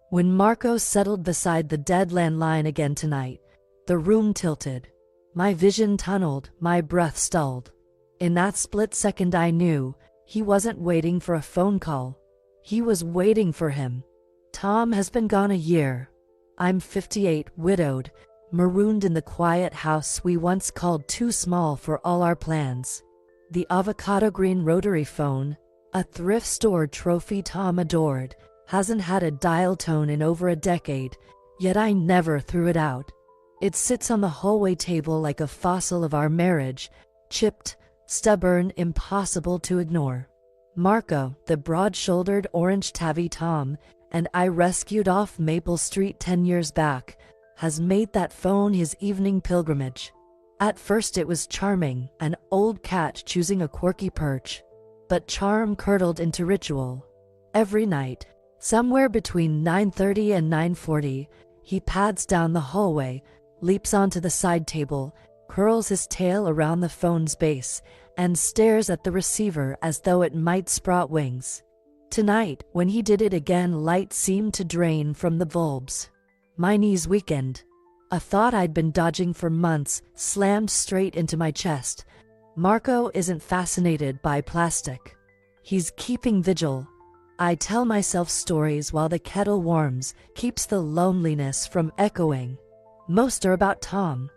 When Marco settled beside the dead landline again tonight, the room tilted. My vision tunneled, my breath stalled. In that split second I knew he wasn't waiting for a phone call. He was waiting for him. Tom has been gone a year. I'm 58, widowed, marooned in the quiet house we once called too small for all our plans. The avocado green rotary phone, a thrift store trophy Tom adored, hasn't had a dial tone in over a decade, yet I never threw it out. It sits on the hallway table like a fossil of our marriage, chipped, stubborn, impossible to ignore. Marco, the broad-shouldered orange tabby Tom, and I rescued off Maple Street 10 years back, has made that phone his evening pilgrimage. At first it was charming, an old cat choosing a quirky perch. But charm curdled into ritual. Every night, somewhere between 9:30 and 9:40, he pads down the hallway, leaps onto the side table, curls his tail around the phone's base, and stares at the receiver as though it might sprout wings. Tonight, when he did it again, light seemed to drain from the bulbs. My knees weakened. A thought I'd been dodging for months slammed straight into my chest. Marco isn't fascinated by plastic. He's keeping vigil. I tell myself stories while the kettle warms, keeps the loneliness from echoing. Most are about Tom.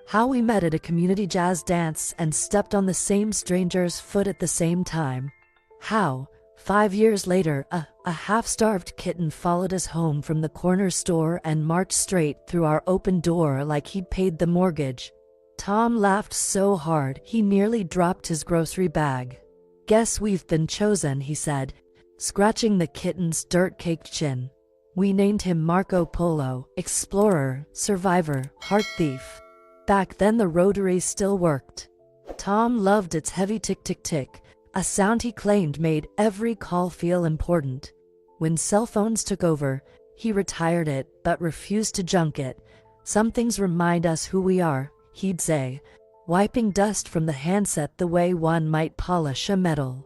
How we met at a community jazz dance and stepped on the same stranger's foot at the same time. How, 5 years later, a half-starved kitten followed us home from the corner store and marched straight through our open door like he'd paid the mortgage. Tom laughed so hard he nearly dropped his grocery bag. "Guess we've been chosen," he said, scratching the kitten's dirt-caked chin. We named him Marco Polo, explorer, survivor, heart thief. Back then the rotary still worked. Tom loved its heavy tick-tick-tick, a sound he claimed made every call feel important. When cell phones took over, he retired it but refused to junk it. "Some things remind us who we are," he'd say, wiping dust from the handset the way one might polish a medal.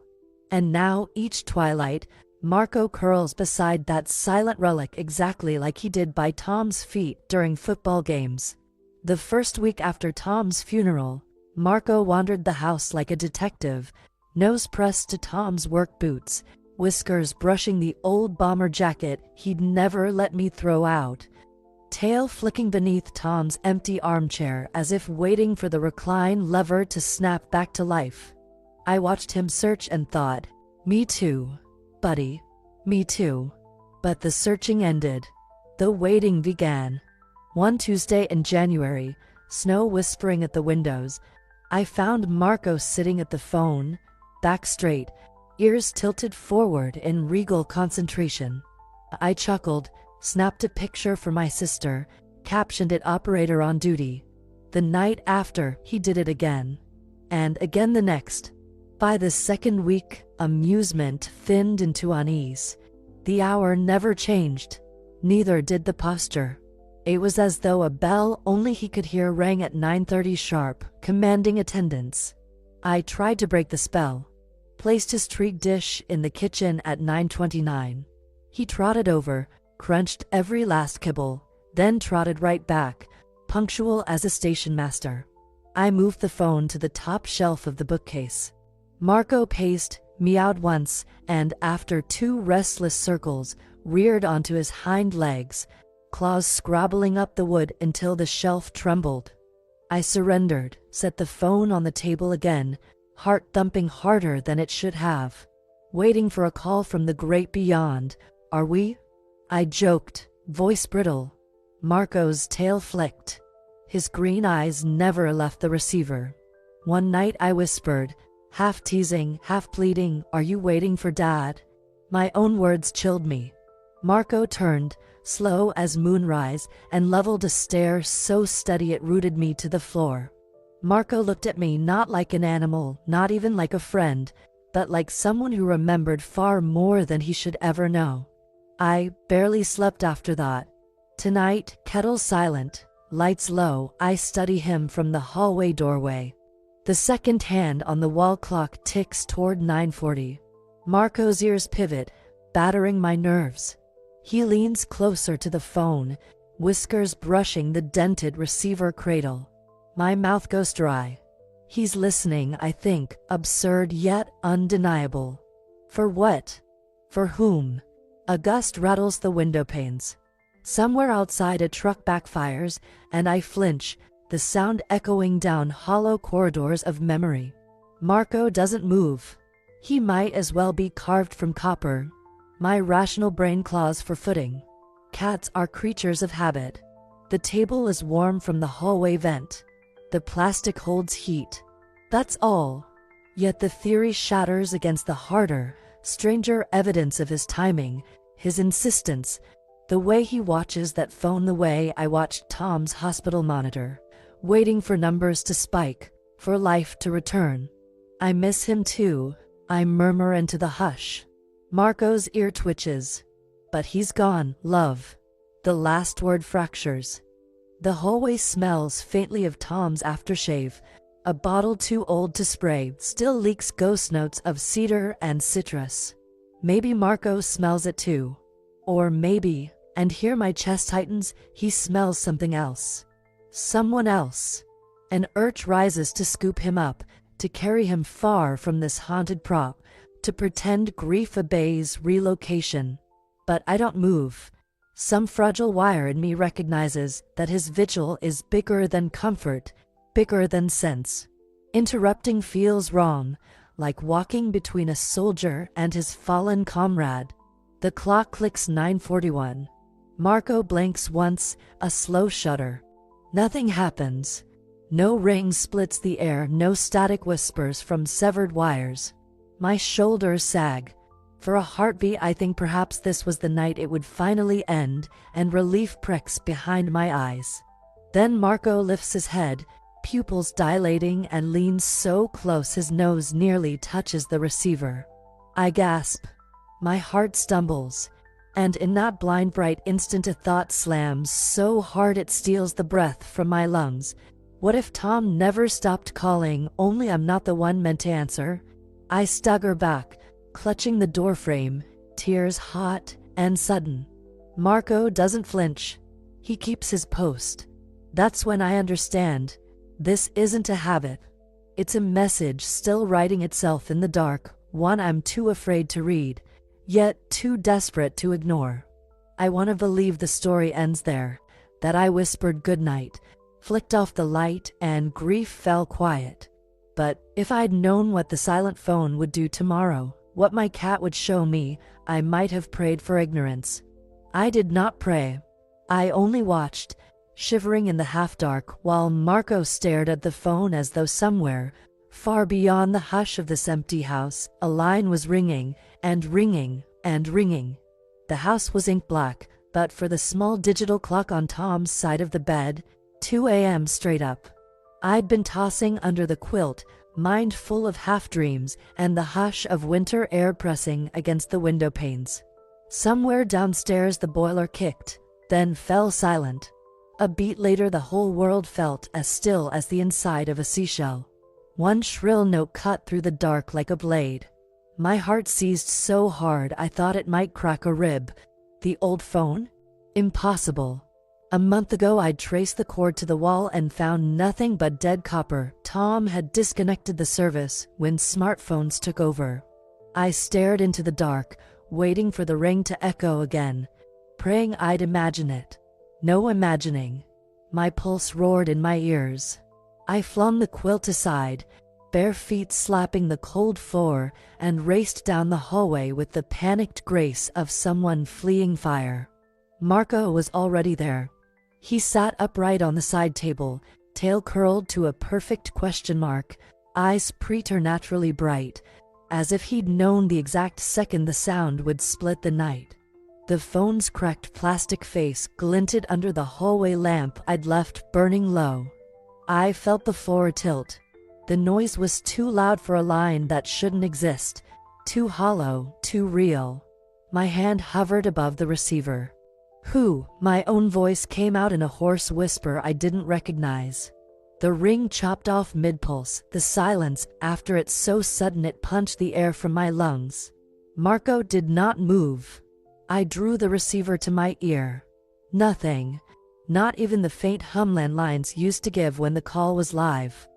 And now, each twilight, Marco curls beside that silent relic exactly like he did by Tom's feet during football games. The first week after Tom's funeral, Marco wandered the house like a detective, nose pressed to Tom's work boots, whiskers brushing the old bomber jacket he'd never let me throw out, tail flicking beneath Tom's empty armchair as if waiting for the recline lever to snap back to life. I watched him search and thought, "Me too, buddy, me too." But the searching ended. The waiting began. One Tuesday in January, snow whispering at the windows, I found Marco sitting at the phone, back straight, ears tilted forward in regal concentration. I chuckled, snapped a picture for my sister, captioned it "Operator on duty." The night after, he did it again. And again the next. By the second week, amusement thinned into unease. The hour never changed. Neither did the posture. It was as though a bell only he could hear rang at 9:30 sharp, commanding attendance. I tried to break the spell. Placed his treat dish in the kitchen at 9:29. He trotted over, crunched every last kibble, then trotted right back, punctual as a station master. I moved the phone to the top shelf of the bookcase. Marco paced, meowed once, and after 2 restless circles, reared onto his hind legs, claws scrabbling up the wood until the shelf trembled. I surrendered, set the phone on the table again, heart thumping harder than it should have. Waiting for a call from the great beyond. "Are we?" I joked, voice brittle. Marco's tail flicked. His green eyes never left the receiver. One night I whispered, half teasing, half pleading, "Are you waiting for Dad?" My own words chilled me. Marco turned, slow as moonrise, and leveled a stare so steady it rooted me to the floor. Marco looked at me not like an animal, not even like a friend, but like someone who remembered far more than he should ever know. I barely slept after that. Tonight, kettle silent, lights low, I study him from the hallway doorway. The second hand on the wall clock ticks toward 9:40. Marco's ears pivot, battering my nerves. He leans closer to the phone, whiskers brushing the dented receiver cradle. My mouth goes dry. He's listening, I think, absurd yet undeniable. For what? For whom? A gust rattles the window panes. Somewhere outside a truck backfires, and I flinch, the sound echoing down hollow corridors of memory. Marco doesn't move. He might as well be carved from copper. My rational brain claws for footing. Cats are creatures of habit. The table is warm from the hallway vent. The plastic holds heat. That's all. Yet the theory shatters against the harder, stranger evidence of his timing, his insistence, the way he watches that phone, the way I watched Tom's hospital monitor, waiting for numbers to spike, for life to return. I miss him too, I murmur into the hush. Marco's ear twitches. But he's gone, love. The last word fractures. The hallway smells faintly of Tom's aftershave. A bottle too old to spray still leaks ghost notes of cedar and citrus. Maybe Marco smells it too. Or maybe, and here my chest tightens, he smells something else. Someone else. An urge rises to scoop him up, to carry him far from this haunted prop, to pretend grief obeys relocation. But I don't move. Some fragile wire in me recognizes that his vigil is bigger than comfort, bigger than sense. Interrupting feels wrong, like walking between a soldier and his fallen comrade. The clock clicks 9:41. Marco blinks once, a slow shudder. Nothing happens. No ring splits the air, no static whispers from severed wires. My shoulders sag. For a heartbeat I think perhaps this was the night it would finally end, and relief pricks behind my eyes. Then Marco lifts his head, pupils dilating, and leans so close his nose nearly touches the receiver. I gasp. My heart stumbles. And in that blind bright instant a thought slams so hard it steals the breath from my lungs. What if Tom never stopped calling, only I'm not the one meant to answer? I stagger back, clutching the doorframe, tears hot and sudden. Marco doesn't flinch. He keeps his post. That's when I understand. This isn't a habit. It's a message still writing itself in the dark, one I'm too afraid to read, yet too desperate to ignore. I want to believe the story ends there, that I whispered goodnight, flicked off the light, and grief fell quiet. But if I'd known what the silent phone would do tomorrow, what my cat would show me, I might have prayed for ignorance. I did not pray. I only watched, shivering in the half-dark, while Marco stared at the phone as though somewhere, far beyond the hush of this empty house, a line was ringing, and ringing, and ringing. The house was ink black, but for the small digital clock on Tom's side of the bed, 2 a.m. straight up. I'd been tossing under the quilt, mind full of half-dreams and the hush of winter air pressing against the window panes. Somewhere downstairs the boiler kicked, then fell silent. A beat later the whole world felt as still as the inside of a seashell. One shrill note cut through the dark like a blade. My heart seized so hard I thought it might crack a rib. The old phone? Impossible. A month ago I'd traced the cord to the wall and found nothing but dead copper. Tom had disconnected the service when smartphones took over. I stared into the dark, waiting for the ring to echo again, praying I'd imagine it. No imagining. My pulse roared in my ears. I flung the quilt aside, bare feet slapping the cold floor, and raced down the hallway with the panicked grace of someone fleeing fire. Marco was already there. He sat upright on the side table, tail curled to a perfect question mark, eyes preternaturally bright, as if he'd known the exact second the sound would split the night. The phone's cracked plastic face glinted under the hallway lamp I'd left burning low. I felt the floor tilt. The noise was too loud for a line that shouldn't exist, too hollow, too real. My hand hovered above the receiver. Who? My own voice came out in a hoarse whisper I didn't recognize. The ring chopped off mid-pulse, the silence after it so sudden it punched the air from my lungs. Marco did not move. I drew the receiver to my ear. Nothing. Not even the faint hum landlines used to give when the call was live.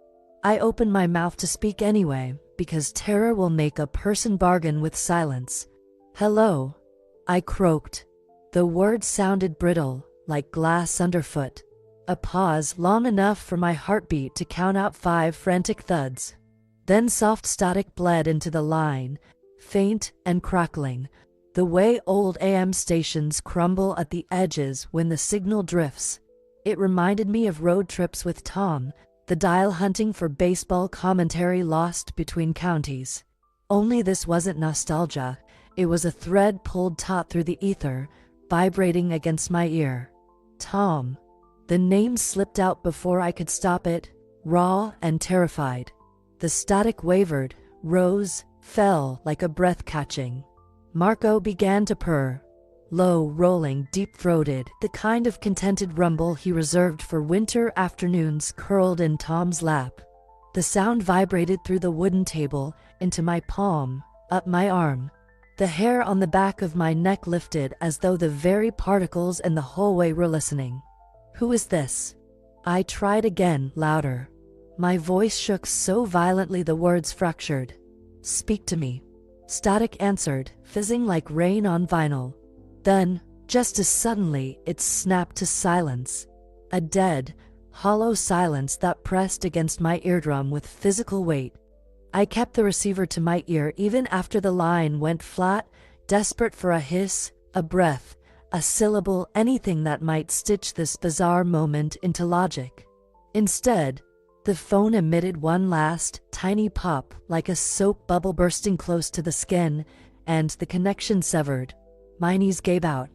I opened my mouth to speak anyway, because terror will make a person bargain with silence. "Hello," I croaked. The words sounded brittle, like glass underfoot. A pause long enough for my heartbeat to count out 5 frantic thuds. Then soft static bled into the line, faint and crackling, the way old AM stations crumble at the edges when the signal drifts. It reminded me of road trips with Tom, the dial hunting for baseball commentary lost between counties. Only this wasn't nostalgia, it was a thread pulled taut through the ether, vibrating against my ear. Tom. The name slipped out before I could stop it, raw and terrified. The static wavered, rose, fell like a breath catching. Marco began to purr. Low, rolling, deep-throated, the kind of contented rumble he reserved for winter afternoons curled in Tom's lap. The sound vibrated through the wooden table, into my palm, up my arm. The hair on the back of my neck lifted as though the very particles in the hallway were listening. "Who is this?" I tried again, louder. My voice shook so violently the words fractured. "Speak to me." Static answered, fizzing like rain on vinyl. Then, just as suddenly, it snapped to silence. A dead, hollow silence that pressed against my eardrum with physical weight. I kept the receiver to my ear even after the line went flat, desperate for a hiss, a breath, a syllable, anything that might stitch this bizarre moment into logic. Instead, the phone emitted one last, tiny pop, like a soap bubble bursting close to the skin, and the connection severed. My knees gave out.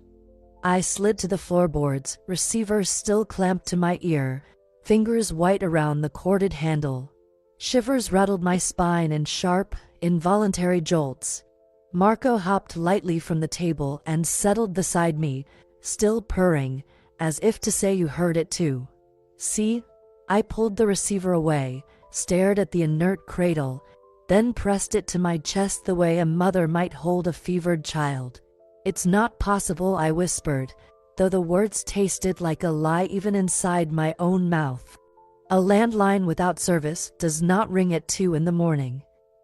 I slid to the floorboards, receiver still clamped to my ear, fingers white around the corded handle. Shivers rattled my spine in sharp, involuntary jolts. Marco hopped lightly from the table and settled beside me, still purring, as if to say you heard it too. "See?" I pulled the receiver away, stared at the inert cradle, then pressed it to my chest the way a mother might hold a fevered child. "It's not possible," I whispered, though the words tasted like a lie even inside my own mouth. "A landline without service does not ring at 2 in the morning.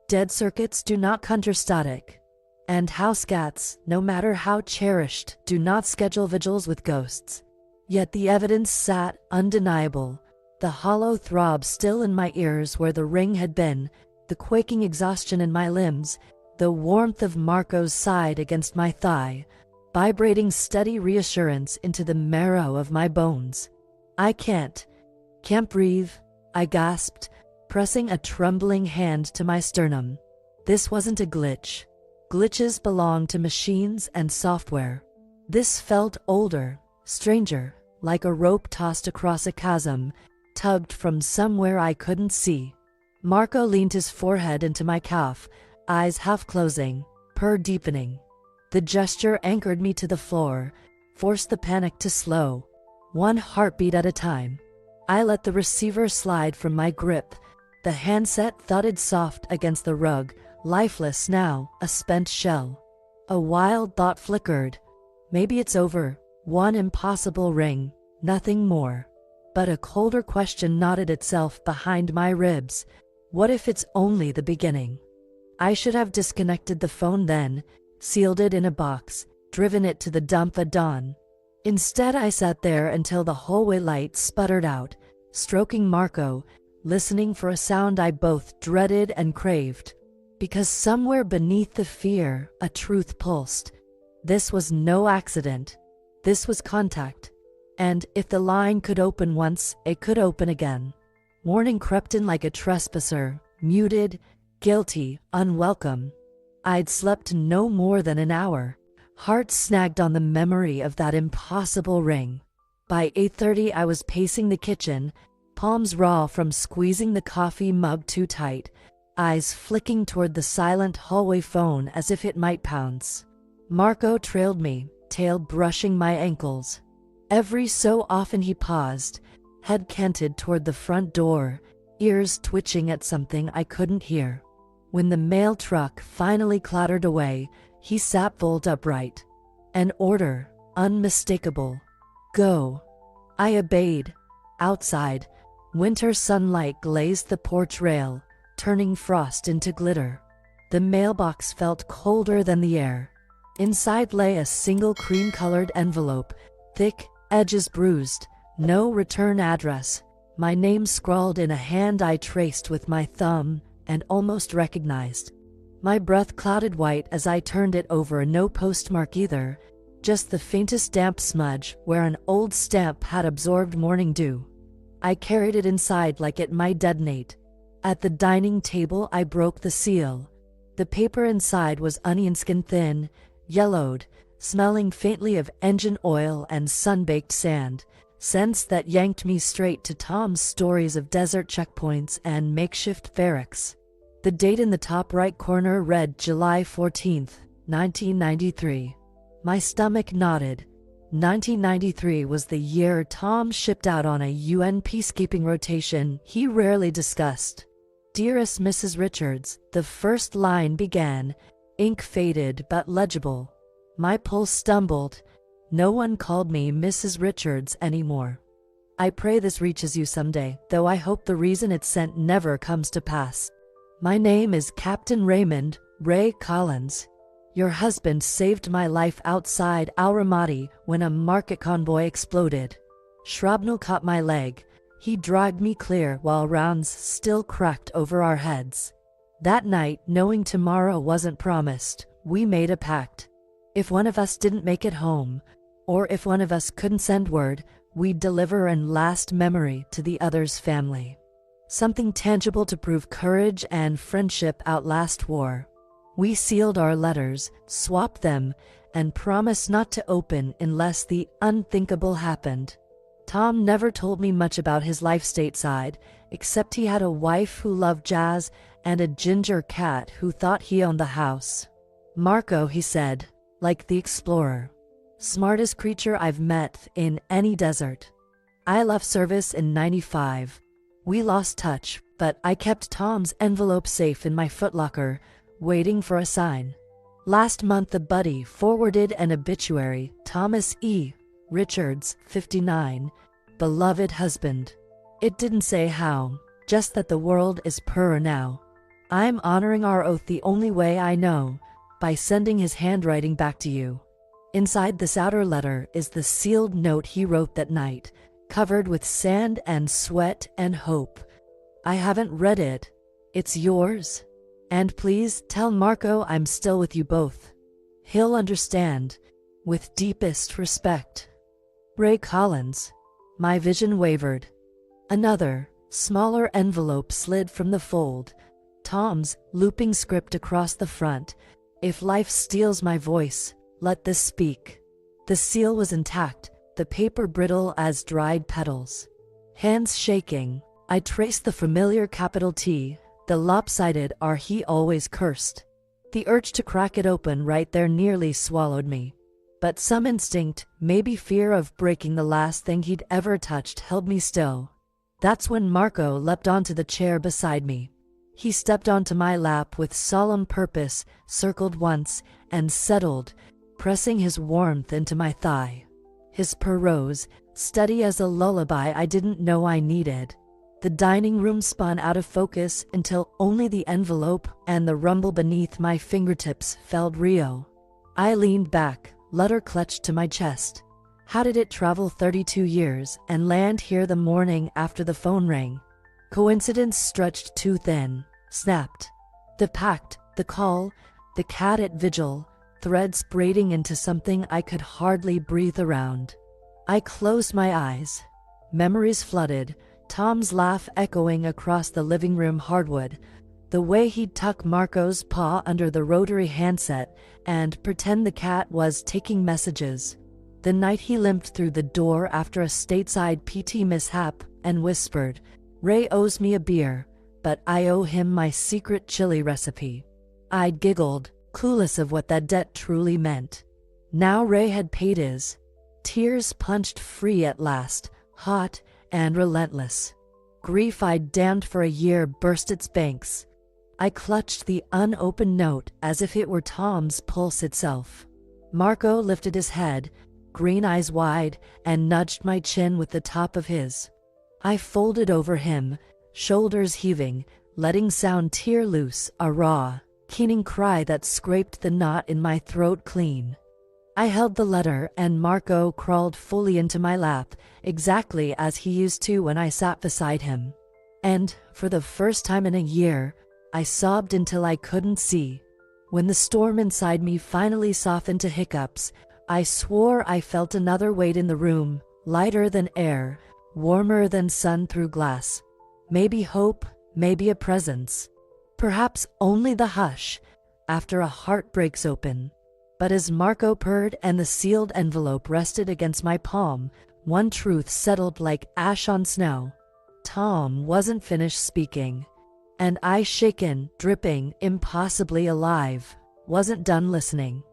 Dead circuits do not conjure static. And house cats, no matter how cherished, do not schedule vigils with ghosts." Yet the evidence sat, undeniable. The hollow throb still in my ears where the ring had been, the quaking exhaustion in my limbs, the warmth of Marco's side against my thigh, vibrating steady reassurance into the marrow of my bones. "I can't breathe," I gasped, pressing a trembling hand to my sternum. This wasn't a glitch. Glitches belong to machines and software. This felt older, stranger, like a rope tossed across a chasm, tugged from somewhere I couldn't see. Marco leaned his forehead into my calf, eyes half closing, purr deepening. The gesture anchored me to the floor, forced the panic to slow, one heartbeat at a time. I let the receiver slide from my grip. The handset thudded soft against the rug, lifeless now, a spent shell. A wild thought flickered. Maybe it's over. One impossible ring, nothing more. But a colder question knotted itself behind my ribs. What if it's only the beginning? I should have disconnected the phone then, sealed it in a box, driven it to the dump at dawn. Instead, I sat there until the hallway light sputtered out, stroking Marco, listening for a sound I both dreaded and craved. Because somewhere beneath the fear, a truth pulsed. This was no accident. This was contact. And if the line could open once, it could open again. Warning crept in like a trespasser, muted, guilty, unwelcome. I'd slept no more than an hour. Heart snagged on the memory of that impossible ring. By 8:30 I was pacing the kitchen, palms raw from squeezing the coffee mug too tight, eyes flicking toward the silent hallway phone as if it might pounce. Marco trailed me, tail brushing my ankles. Every so often he paused, head canted toward the front door, ears twitching at something I couldn't hear. When the mail truck finally clattered away, he sat bolt upright. An order, unmistakable. Go. I obeyed. Outside, winter sunlight glazed the porch rail, turning frost into glitter. The mailbox felt colder than the air. Inside lay a single cream-colored envelope, thick, edges bruised, no return address. My name scrawled in a hand I traced with my thumb and almost recognized. My breath clouded white as I turned it over, no postmark either, just the faintest damp smudge where an old stamp had absorbed morning dew. I carried it inside like it might detonate. At the dining table I broke the seal. The paper inside was onion skin thin, yellowed, smelling faintly of engine oil and sun-baked sand, scents that yanked me straight to Tom's stories of desert checkpoints and makeshift barracks. The date in the top right corner read July 14th, 1993. My stomach nodded. 1993 was the year Tom shipped out on a UN peacekeeping rotation he rarely discussed. Dearest Mrs. Richards, the first line began, ink faded but legible. My pulse stumbled. No one called me Mrs. Richards anymore. I pray this reaches you someday, though I hope the reason it's sent never comes to pass. My name is Captain Raymond Ray Collins. Your husband saved my life outside Al Ramadi when a market convoy exploded. Shrapnel caught my leg. He dragged me clear while rounds still cracked over our heads. That night, knowing tomorrow wasn't promised, we made a pact. If one of us didn't make it home, or if one of us couldn't send word, we'd deliver an last memory to the other's family. Something tangible to prove courage and friendship outlast war. We sealed our letters, swapped them, and promised not to open unless the unthinkable happened. Tom never told me much about his life stateside, except he had a wife who loved jazz and a ginger cat who thought he owned the house. Marco, he said, like the explorer. Smartest creature I've met in any desert. I left service in '95. We lost touch, but I kept Tom's envelope safe in my footlocker, waiting for a sign. Last month a buddy forwarded an obituary, Thomas E. Richards, 59, beloved husband. It didn't say how, just that the world is purr now. I'm honoring our oath the only way I know, by sending his handwriting back to you. Inside this outer letter is the sealed note he wrote that night, covered with sand and sweat and hope. I haven't read it. It's yours. And please tell Marco I'm still with you both. He'll understand. With deepest respect. Ray Collins. My vision wavered. Another, smaller envelope slid from the fold. Tom's looping script across the front. If life steals my voice, let this speak. The seal was intact, the paper brittle as dried petals. Hands shaking, I traced the familiar capital T, the lopsided R he always cursed. The urge to crack it open right there nearly swallowed me. But some instinct, maybe fear of breaking the last thing he'd ever touched, held me still. That's when Marco leapt onto the chair beside me. He stepped onto my lap with solemn purpose, circled once, and settled, pressing his warmth into my thigh. His purr rose, steady as a lullaby I didn't know I needed. The dining room spun out of focus until only the envelope and the rumble beneath my fingertips felt real. I leaned back, letter clutched to my chest. How did it travel 32 years and land here the morning after the phone rang? Coincidence stretched too thin, snapped. The pact, the call, the cat at vigil, threads braiding into something I could hardly breathe around. I closed my eyes. Memories flooded, Tom's laugh echoing across the living room hardwood, the way he'd tuck Marco's paw under the rotary handset and pretend the cat was taking messages. The night he limped through the door after a stateside PT mishap and whispered, "Ray owes me a beer, but I owe him my secret chili recipe." I giggled, clueless of what that debt truly meant. Now Ray had paid his. Tears punched free at last, hot and relentless. Grief I'd damned for a year burst its banks. I clutched the unopened note as if it were Tom's pulse itself. Marco lifted his head, green eyes wide, and nudged my chin with the top of his. I folded over him, shoulders heaving, letting sound tear loose, a raw, keening cry that scraped the knot in my throat clean. I held the letter and Marco crawled fully into my lap, exactly as he used to when I sat beside him. And, for the first time in a year, I sobbed until I couldn't see. When the storm inside me finally softened to hiccups, I swore I felt another weight in the room, lighter than air, warmer than sun through glass. Maybe hope, maybe a presence. Perhaps only the hush, after a heart breaks open. But as Marco purred and the sealed envelope rested against my palm, one truth settled like ash on snow. Tom wasn't finished speaking. And I, shaken, dripping, impossibly alive, wasn't done listening.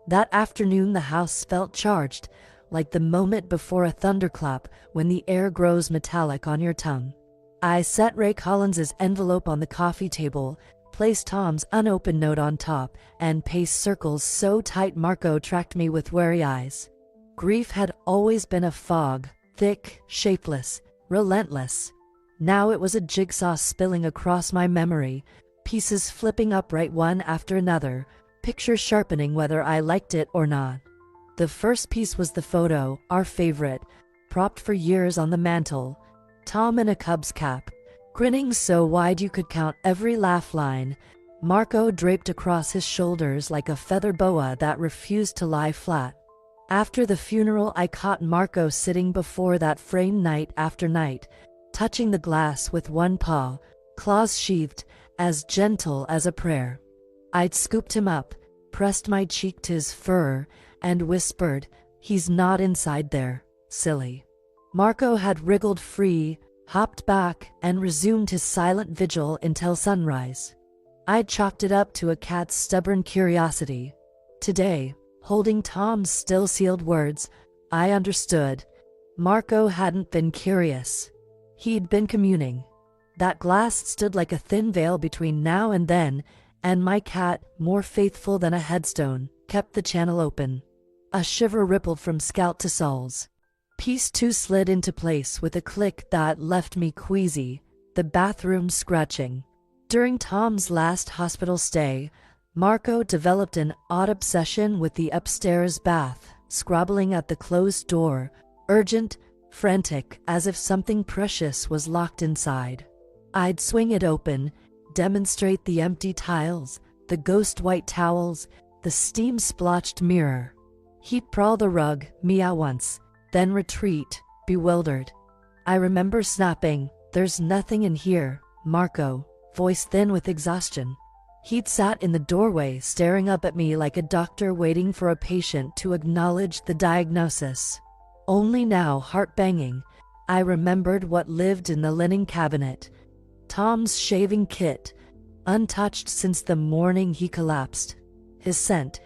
That afternoon the house felt charged, like the moment before a thunderclap when the air grows metallic on your tongue. I set Ray Collins's envelope on the coffee table, placed Tom's unopened note on top, and paced circles so tight Marco tracked me with wary eyes. Grief had always been a fog, thick, shapeless, relentless. Now it was a jigsaw spilling across my memory, pieces flipping upright one after another, pictures sharpening whether I liked it or not. The first piece was the photo, our favorite, propped for years on the mantel. Tom in a Cubs cap, grinning so wide you could count every laugh line, Marco draped across his shoulders like a feather boa that refused to lie flat. After the funeral I caught Marco sitting before that frame night after night, touching the glass with one paw, claws sheathed, as gentle as a prayer. I'd scooped him up, pressed my cheek to his fur, and whispered, "He's not inside there, silly." Marco had wriggled free, hopped back, and resumed his silent vigil until sunrise. I'd chalked it up to a cat's stubborn curiosity. Today, holding Tom's still-sealed words, I understood. Marco hadn't been curious. He'd been communing. That glass stood like a thin veil between now and then, and my cat, more faithful than a headstone, kept the channel open. A shiver rippled from scalp to soles. Piece 2 slid into place with a click that left me queasy, the bathroom scratching. During Tom's last hospital stay, Marco developed an odd obsession with the upstairs bath, scrabbling at the closed door, urgent, frantic, as if something precious was locked inside. I'd swing it open, demonstrate the empty tiles, the ghost white towels, the steam-splotched mirror. He'd paw the rug, meow once, then retreat, bewildered. I remember snapping, "There's nothing in here, Marco," voice thin with exhaustion. He'd sat in the doorway staring up at me like a doctor waiting for a patient to acknowledge the diagnosis. Only now, heart banging, I remembered what lived in the linen cabinet. Tom's shaving kit, untouched since the morning he collapsed. His scent,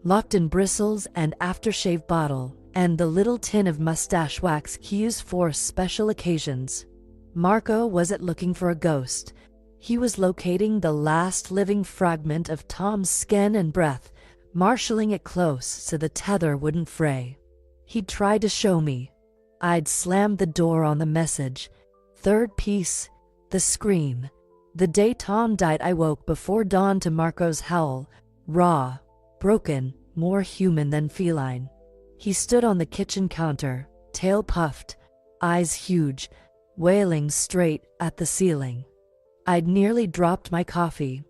locked in bristles and aftershave bottle, and the little tin of mustache wax he used for special occasions. Marco wasn't looking for a ghost. He was locating the last living fragment of Tom's skin and breath, marshalling it close so the tether wouldn't fray. He'd tried to show me. I'd slammed the door on the message. Third piece, the scream. The day Tom died I woke before dawn to Marco's howl, raw, broken, more human than feline. He stood on the kitchen counter, tail puffed, eyes huge, wailing straight at the ceiling. I'd nearly dropped my coffee.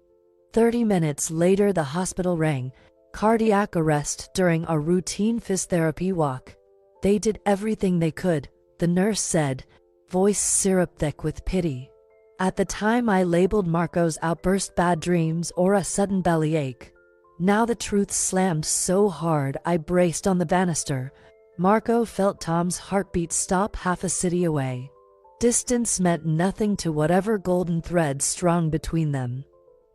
30 minutes later the hospital rang, cardiac arrest during a routine phys therapy walk. They did everything they could, the nurse said, voice syrup thick with pity. At the time I labeled Marco's outburst bad dreams or a sudden bellyache. Now the truth slammed so hard I braced on the banister. Marco felt Tom's heartbeat stop half a city away. Distance meant nothing to whatever golden thread strung between them.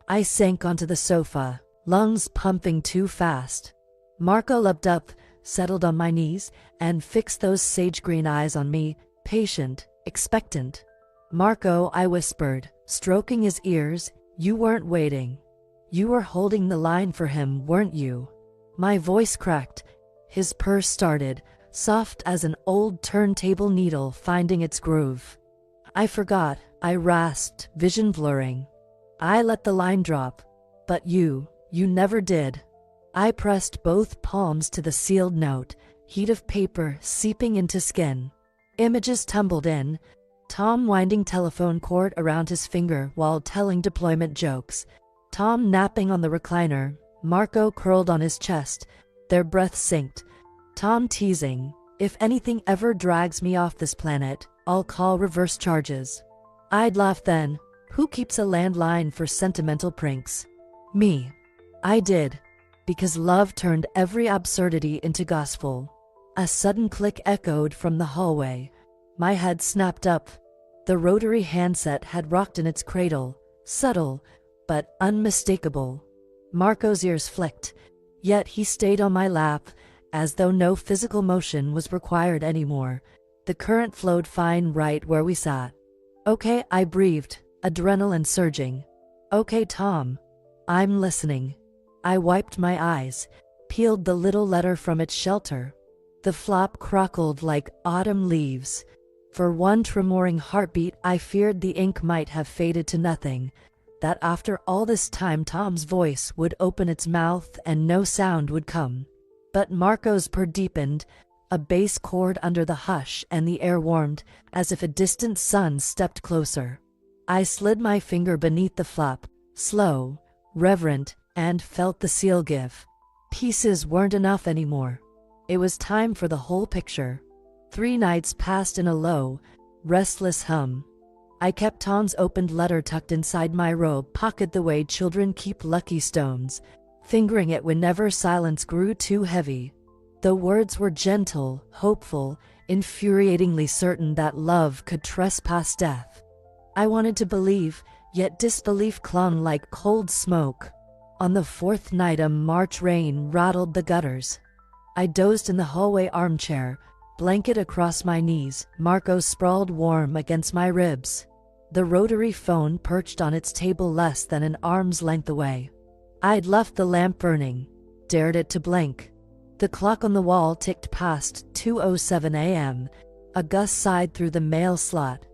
I sank onto the sofa, lungs pumping too fast. Marco leapt up, settled on my knees, and fixed those sage-green eyes on me, patient, expectant. "Marco," I whispered, stroking his ears, "you weren't waiting. You were holding the line for him, weren't you?" My voice cracked. His purr started, soft as an old turntable needle finding its groove. I forgot, I rasped, vision blurring. I let the line drop. But you never did. I pressed both palms to the sealed note, heat of paper seeping into skin. Images tumbled in. Tom winding telephone cord around his finger while telling deployment jokes. Tom napping on the recliner. Marco curled on his chest, their breath synced. Tom teasing, "If anything ever drags me off this planet, I'll call reverse charges." I'd laugh then. Who keeps a landline for sentimental pranks? Me. I did. Because love turned every absurdity into gospel. A sudden click echoed from the hallway. My head snapped up. The rotary handset had rocked in its cradle, subtle, but unmistakable. Marco's ears flicked, yet he stayed on my lap, as though no physical motion was required anymore. The current flowed fine right where we sat. "Okay," I breathed, adrenaline surging. "Okay, Tom. I'm listening." I wiped my eyes, peeled the little letter from its shelter. The flop crackled like autumn leaves. For one tremoring heartbeat, I feared the ink might have faded to nothing, that after all this time Tom's voice would open its mouth and no sound would come. But Marco's purr deepened, a bass chord under the hush, and the air warmed, as if a distant sun stepped closer. I slid my finger beneath the flap, slow, reverent, and felt the seal give. Pieces weren't enough anymore. It was time for the whole picture. 3 nights passed in a low, restless hum. I kept Tom's opened letter tucked inside my robe pocket the way children keep lucky stones, fingering it whenever silence grew too heavy. The words were gentle, hopeful, infuriatingly certain that love could trespass death. I wanted to believe, yet disbelief clung like cold smoke. On the 4th night a March rain rattled the gutters. I dozed in the hallway armchair, blanket across my knees, Marco sprawled warm against my ribs. The rotary phone perched on its table less than an arm's length away. I'd left the lamp burning, dared it to blink. The clock on the wall ticked past 2:07 a.m. A gust sighed through the mail slot.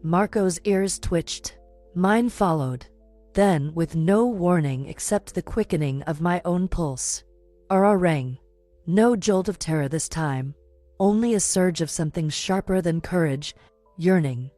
Marco's ears twitched. Mine followed. Then, with no warning except the quickening of my own pulse, Ara rang. No jolt of terror this time. Only a surge of something sharper than courage, yearning.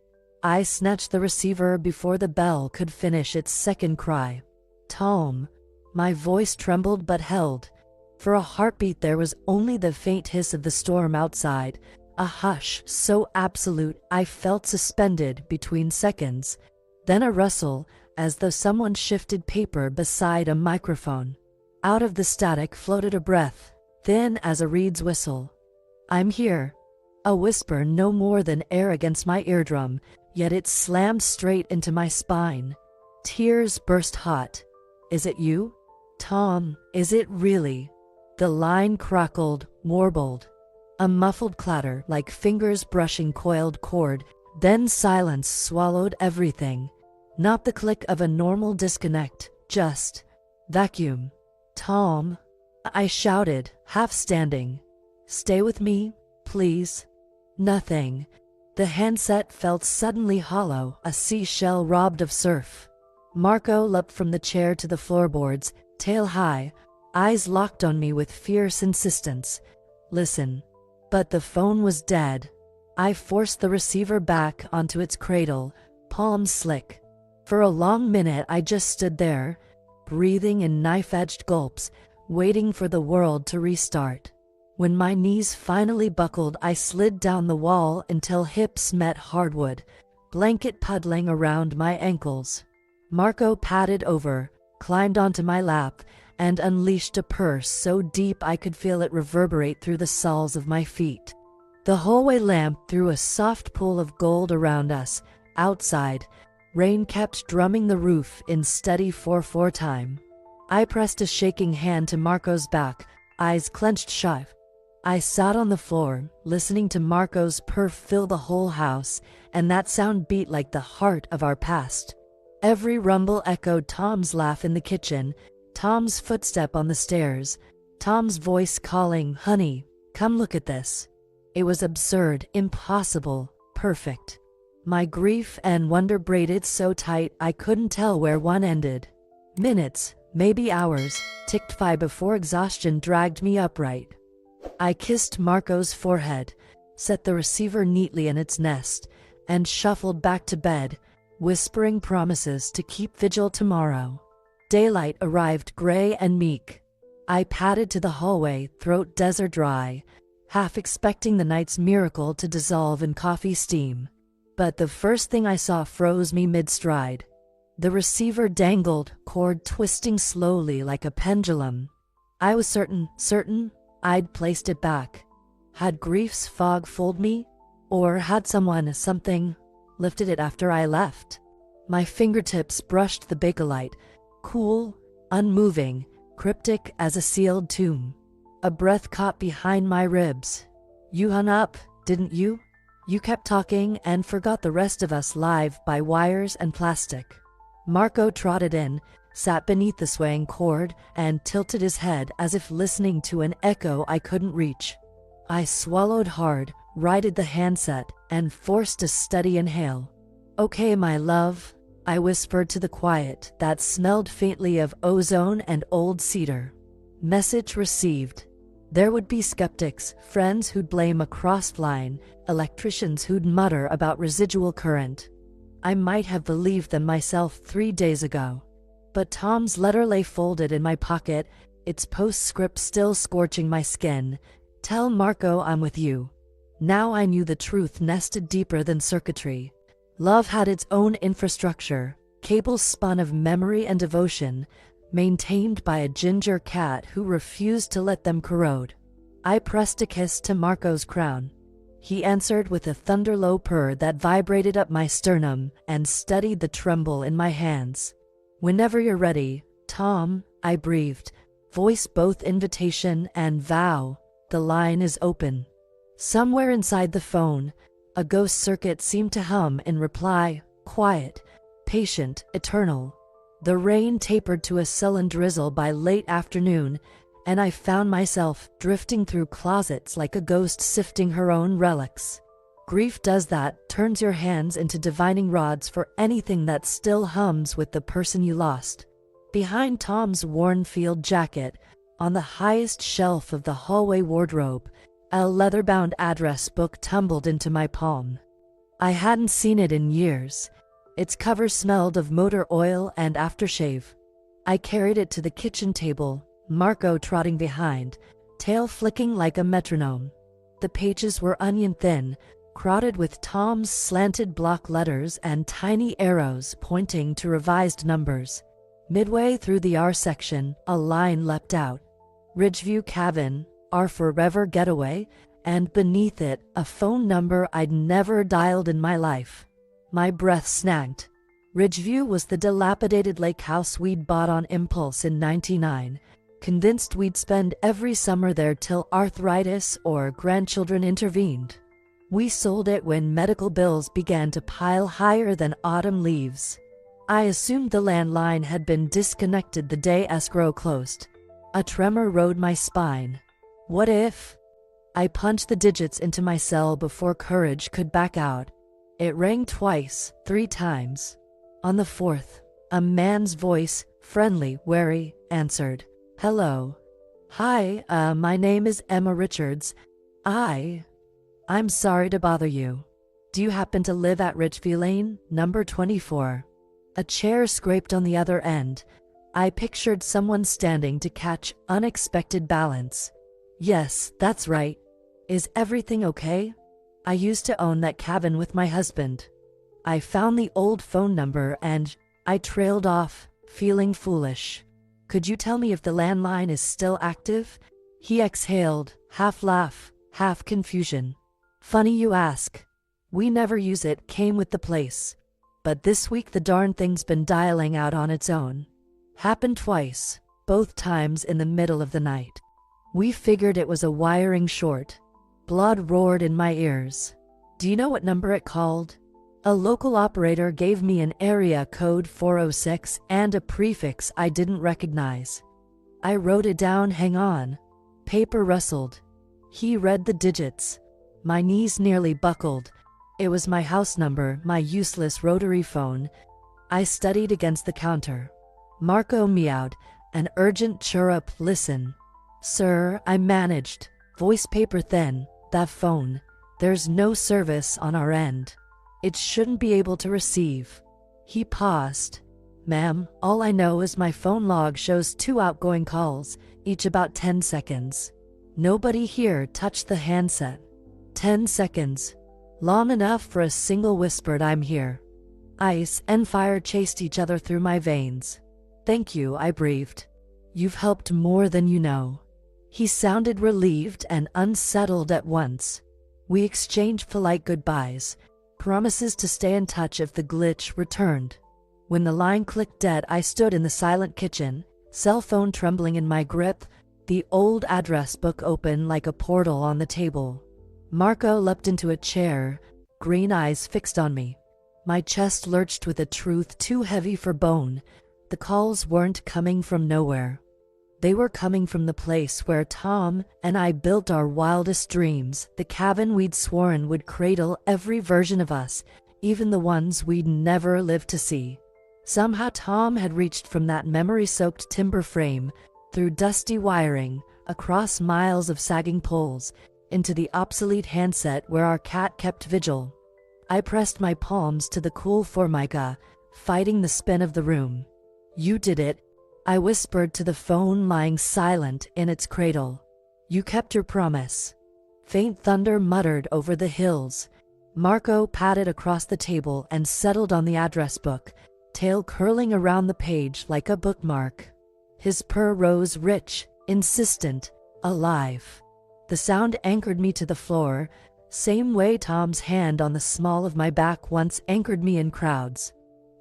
I snatched the receiver before the bell could finish its second cry. Tom. My voice trembled but held. For a heartbeat there was only the faint hiss of the storm outside, a hush so absolute I felt suspended between seconds. Then a rustle, as though someone shifted paper beside a microphone. Out of the static floated a breath, thin as a reed's whistle. "I'm here." A whisper no more than air against my eardrum, yet it slammed straight into my spine. Tears burst hot. "Is it you? Tom, is it really?" The line crackled, warbled. A muffled clatter like fingers brushing coiled cord, then silence swallowed everything. Not the click of a normal disconnect, just vacuum. "Tom," I shouted, half standing. "Stay with me, please." Nothing. The handset felt suddenly hollow, a seashell robbed of surf. Marco leapt from the chair to the floorboards, tail high, eyes locked on me with fierce insistence. "Listen." But the phone was dead. I forced the receiver back onto its cradle, palms slick. For a long minute I just stood there, breathing in knife-edged gulps, waiting for the world to restart. When my knees finally buckled, I slid down the wall until hips met hardwood, blanket puddling around my ankles. Marco padded over, climbed onto my lap, and unleashed a purr so deep I could feel it reverberate through the soles of my feet. The hallway lamp threw a soft pool of gold around us. Outside, rain kept drumming the roof in steady 4/4 time. I pressed a shaking hand to Marco's back, eyes clenched shut. I sat on the floor, listening to Marco's purr fill the whole house, and that sound beat like the heart of our past. Every rumble echoed Tom's laugh in the kitchen, Tom's footstep on the stairs, Tom's voice calling, "Honey, come look at this." It was absurd, impossible, perfect. My grief and wonder braided so tight I couldn't tell where one ended. Minutes, maybe hours, ticked by before exhaustion dragged me upright. I kissed Marco's forehead, set the receiver neatly in its nest, and shuffled back to bed, whispering promises to keep vigil tomorrow. Daylight arrived gray and meek. I padded to the hallway, throat desert dry, half expecting the night's miracle to dissolve in coffee steam. But the first thing I saw froze me mid-stride. The receiver dangled, cord twisting slowly like a pendulum. I was certain I'd placed it back. Had grief's fog fooled me? Or had something, lifted it after I left? My fingertips brushed the bakelite, cool, unmoving, cryptic as a sealed tomb. A breath caught behind my ribs. "You hung up, didn't you? You kept talking and forgot the rest of us live by wires and plastic." Marco trotted in, sat beneath the swaying cord, and tilted his head as if listening to an echo I couldn't reach. I swallowed hard, righted the handset, and forced a steady inhale. "Okay, my love," I whispered to the quiet that smelled faintly of ozone and old cedar. Message received. There would be skeptics, friends who'd blame a crossed line, electricians who'd mutter about residual current. I might have believed them myself 3 days ago. But Tom's letter lay folded in my pocket, its postscript still scorching my skin. "Tell Marco I'm with you." Now I knew the truth nested deeper than circuitry. Love had its own infrastructure, cables spun of memory and devotion, maintained by a ginger cat who refused to let them corrode. I pressed a kiss to Marco's crown. He answered with a thunder-low purr that vibrated up my sternum and steadied the tremble in my hands. "Whenever you're ready, Tom," I breathed, voice both invitation and vow. "The line is open." Somewhere inside the phone, a ghost circuit seemed to hum in reply, quiet, patient, eternal. The rain tapered to a sullen drizzle by late afternoon, and I found myself drifting through closets like a ghost sifting her own relics. Grief does that, turns your hands into divining rods for anything that still hums with the person you lost. Behind Tom's worn field jacket, on the highest shelf of the hallway wardrobe, a leather-bound address book tumbled into my palm. I hadn't seen it in years. Its cover smelled of motor oil and aftershave. I carried it to the kitchen table, Marco trotting behind, tail flicking like a metronome. The pages were onion-thin, crowded with Tom's slanted block letters and tiny arrows pointing to revised numbers. Midway through the R section, a line leapt out. Ridgeview Cabin, our forever getaway, and beneath it, a phone number I'd never dialed in my life. My breath snagged. Ridgeview was the dilapidated lake house we'd bought on impulse in '99, convinced we'd spend every summer there till arthritis or grandchildren intervened. We sold it when medical bills began to pile higher than autumn leaves. I assumed the landline had been disconnected the day escrow closed. A tremor rode my spine. What if? I punched the digits into my cell before courage could back out. It rang twice, 3 times. On the 4th, a man's voice, friendly, wary, answered. "Hello. Hi, my name is Emma Richards. I'm sorry to bother you. Do you happen to live at Ridgeview Lane, number 24? A chair scraped on the other end. I pictured someone standing to catch unexpected balance. Yes, that's right. Is everything okay? I used to own that cabin with my husband. I found the old phone number and I trailed off, feeling foolish. Could you tell me if the landline is still active?" He exhaled, half laugh, half confusion. "Funny you ask. We never use it, came with the place. But this week the darn thing's been dialing out on its own. Happened twice, both times in the middle of the night. We figured it was a wiring short." Blood roared in my ears. "Do you know what number it called?" A local operator gave me an area code 406 and a prefix I didn't recognize. I wrote it down. Hang on. paper rustled. He read the digits. My knees nearly buckled. It was my house number, my useless rotary phone. I studied against the counter. Marco meowed, an urgent chirrup. Listen. Sir, I managed. Voice paper thin. That phone. There's no service on our end. It shouldn't be able to receive. He paused. Ma'am, all I know is my phone log shows 2 outgoing calls, each about 10 seconds. Nobody here touched the handset. 10 seconds. Long enough for a single whispered "I'm here." Ice and fire chased each other through my veins. Thank you, I breathed. You've helped more than you know. He sounded relieved and unsettled at once. We exchanged polite goodbyes, promises to stay in touch if the glitch returned. When the line clicked dead, I stood in the silent kitchen, cell phone trembling in my grip, the old address book open like a portal on the table. Marco leapt into a chair, green eyes fixed on me. My chest lurched with a truth too heavy for bone. The calls weren't coming from nowhere. They were coming from the place where Tom and I built our wildest dreams, the cabin we'd sworn would cradle every version of us, even the ones we'd never lived to see. Somehow Tom had reached from that memory-soaked timber frame, through dusty wiring, across miles of sagging poles, into the obsolete handset where our cat kept vigil. I pressed my palms to the cool formica, fighting the spin of the room. You did it, I whispered to the phone lying silent in its cradle. You kept your promise. Faint thunder muttered over the hills. Marco padded across the table and settled on the address book, tail curling around the page like a bookmark. His purr rose rich, insistent, alive. The sound anchored me to the floor, same way Tom's hand on the small of my back once anchored me in crowds.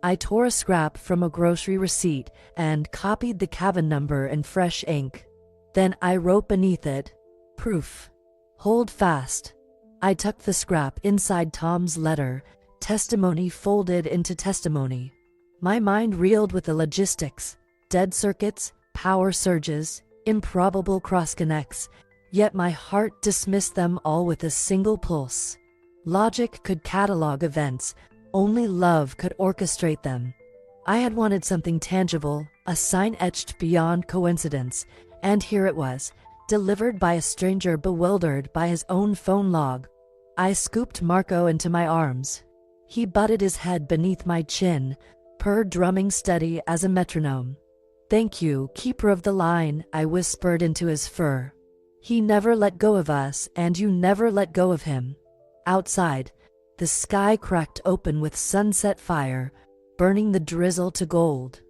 I tore a scrap from a grocery receipt and copied the cabin number in fresh ink. Then I wrote beneath it, proof. Hold fast. I tucked the scrap inside Tom's letter, testimony folded into testimony. My mind reeled with the logistics, dead circuits, power surges, improbable cross-connects, yet my heart dismissed them all with a single pulse. Logic could catalog events, only love could orchestrate them. I had wanted something tangible, a sign etched beyond coincidence, and here it was, delivered by a stranger bewildered by his own phone log. I scooped Marco into my arms. He butted his head beneath my chin, purr drumming steady as a metronome. Thank you, keeper of the line, I whispered into his fur. He never let go of us, and you never let go of him. Outside, the sky cracked open with sunset fire, burning the drizzle to gold.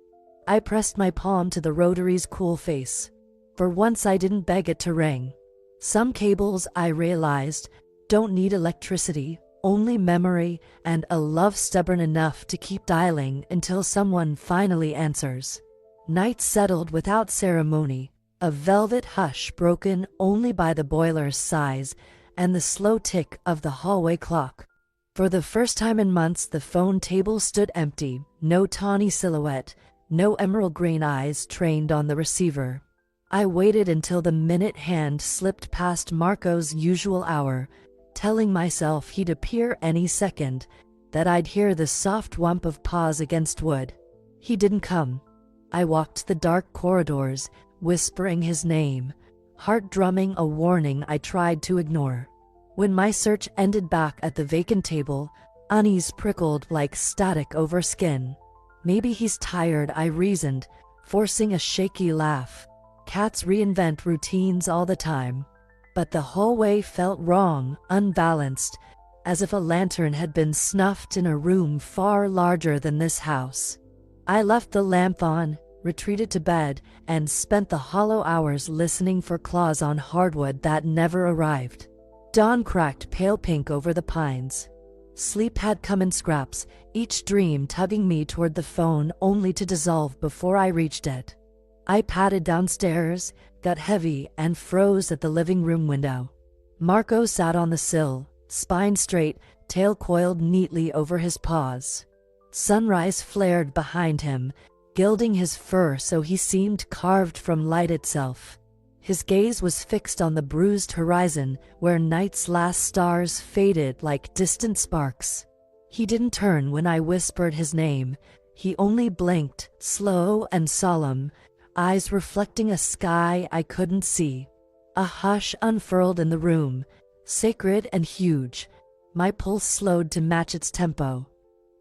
I pressed my palm to the rotary's cool face. For once I didn't beg it to ring. Some cables, I realized, don't need electricity, only memory and a love stubborn enough to keep dialing until someone finally answers. Night settled without ceremony, a velvet hush broken only by the boiler's sighs and the slow tick of the hallway clock. For the first time in months, the phone table stood empty, no tawny silhouette, no emerald green eyes trained on the receiver. I waited until the minute hand slipped past Marco's usual hour, telling myself he'd appear any second, that I'd hear the soft whump of paws against wood. He didn't come. I walked the dark corridors, whispering his name, heart drumming a warning I tried to ignore. When my search ended back at the vacant table, unease prickled like static over skin. Maybe he's tired, I reasoned, forcing a shaky laugh. Cats reinvent routines all the time. But the hallway felt wrong, unbalanced, as if a lantern had been snuffed in a room far larger than this house. I left the lamp on, retreated to bed, and spent the hollow hours listening for claws on hardwood that never arrived. Dawn cracked pale pink over the pines. Sleep had come in scraps, each dream tugging me toward the phone only to dissolve before I reached it. I padded downstairs, got heavy, and froze at the living room window. Marco sat on the sill, spine straight, tail coiled neatly over his paws. Sunrise flared behind him, gilding his fur so he seemed carved from light itself. His gaze was fixed on the bruised horizon where night's last stars faded like distant sparks. He didn't turn when I whispered his name. He only blinked, slow and solemn, eyes reflecting a sky I couldn't see. A hush unfurled in the room, sacred and huge. My pulse slowed to match its tempo.